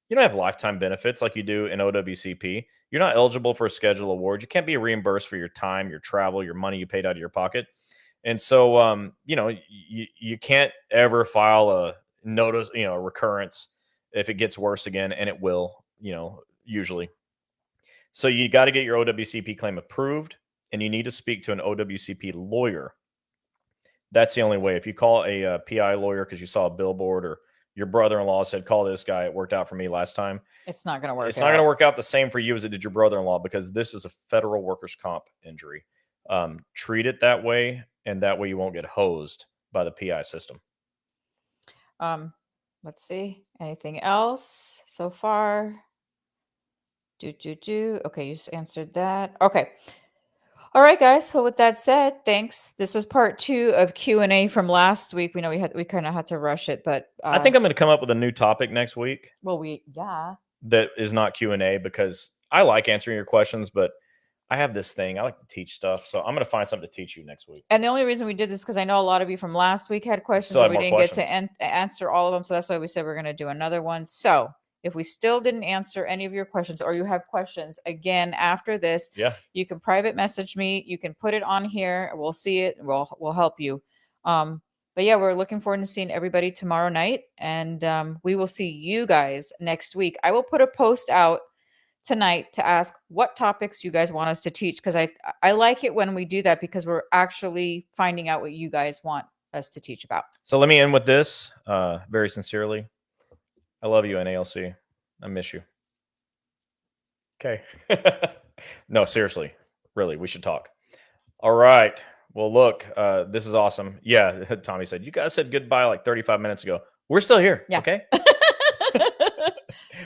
You don't have lifetime benefits like you do in OWCP. You're not eligible for a schedule award. You can't be reimbursed for your time, your travel, your money you paid out of your pocket. And so, you can't ever file a notice, a recurrence if it gets worse again, and it will, usually. So you got to get your OWCP claim approved, and you need to speak to an OWCP lawyer. That's the only way. If you call a PI lawyer because you saw a billboard, or your brother-in-law said, call this guy, it worked out for me last time, It's not going to work. It's not going to work out the same for you as it did your brother-in-law, because this is a federal workers' comp injury. Treat it that way, and that way you won't get hosed by the PI system. Let's see. Anything else so far? Okay, you just answered that. Okay. All right, guys. So with that said, thanks. This was part 2 of Q&A from last week. We know we kind of had to rush it, but I think I'm going to come up with a new topic next week. Well, that is not Q&A, because I like answering your questions, but I have this thing. I like to teach stuff, so I'm going to find something to teach you next week. And the only reason we did this because I know a lot of you from last week had questions, Still and have we more didn't get to answer all of them. So that's why we said we're going to do another one. So if we still didn't answer any of your questions, or you have questions again after this, you can private message me. You can put it on here. We'll see it. We'll help you. But yeah, we're looking forward to seeing everybody tomorrow night, and we will see you guys next week. I will put a post out tonight to ask what topics you guys want us to teach, because I like it when we do that, because we're actually finding out what you guys want us to teach about. So let me end with this very sincerely. I love you, NALC. I miss you. Okay. No, seriously. Really, we should talk. All right. Well, look, this is awesome. Yeah, Tommy said, you guys said goodbye like 35 minutes ago. We're still here. Yeah. Okay.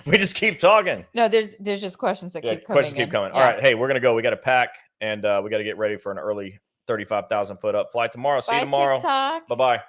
We just keep talking. No, there's just questions that keep coming. Questions keep coming. Yeah. All right. Hey, we're going to go. We got to pack, and we got to get ready for an early 35,000 foot up flight tomorrow. See you tomorrow. Bye-bye.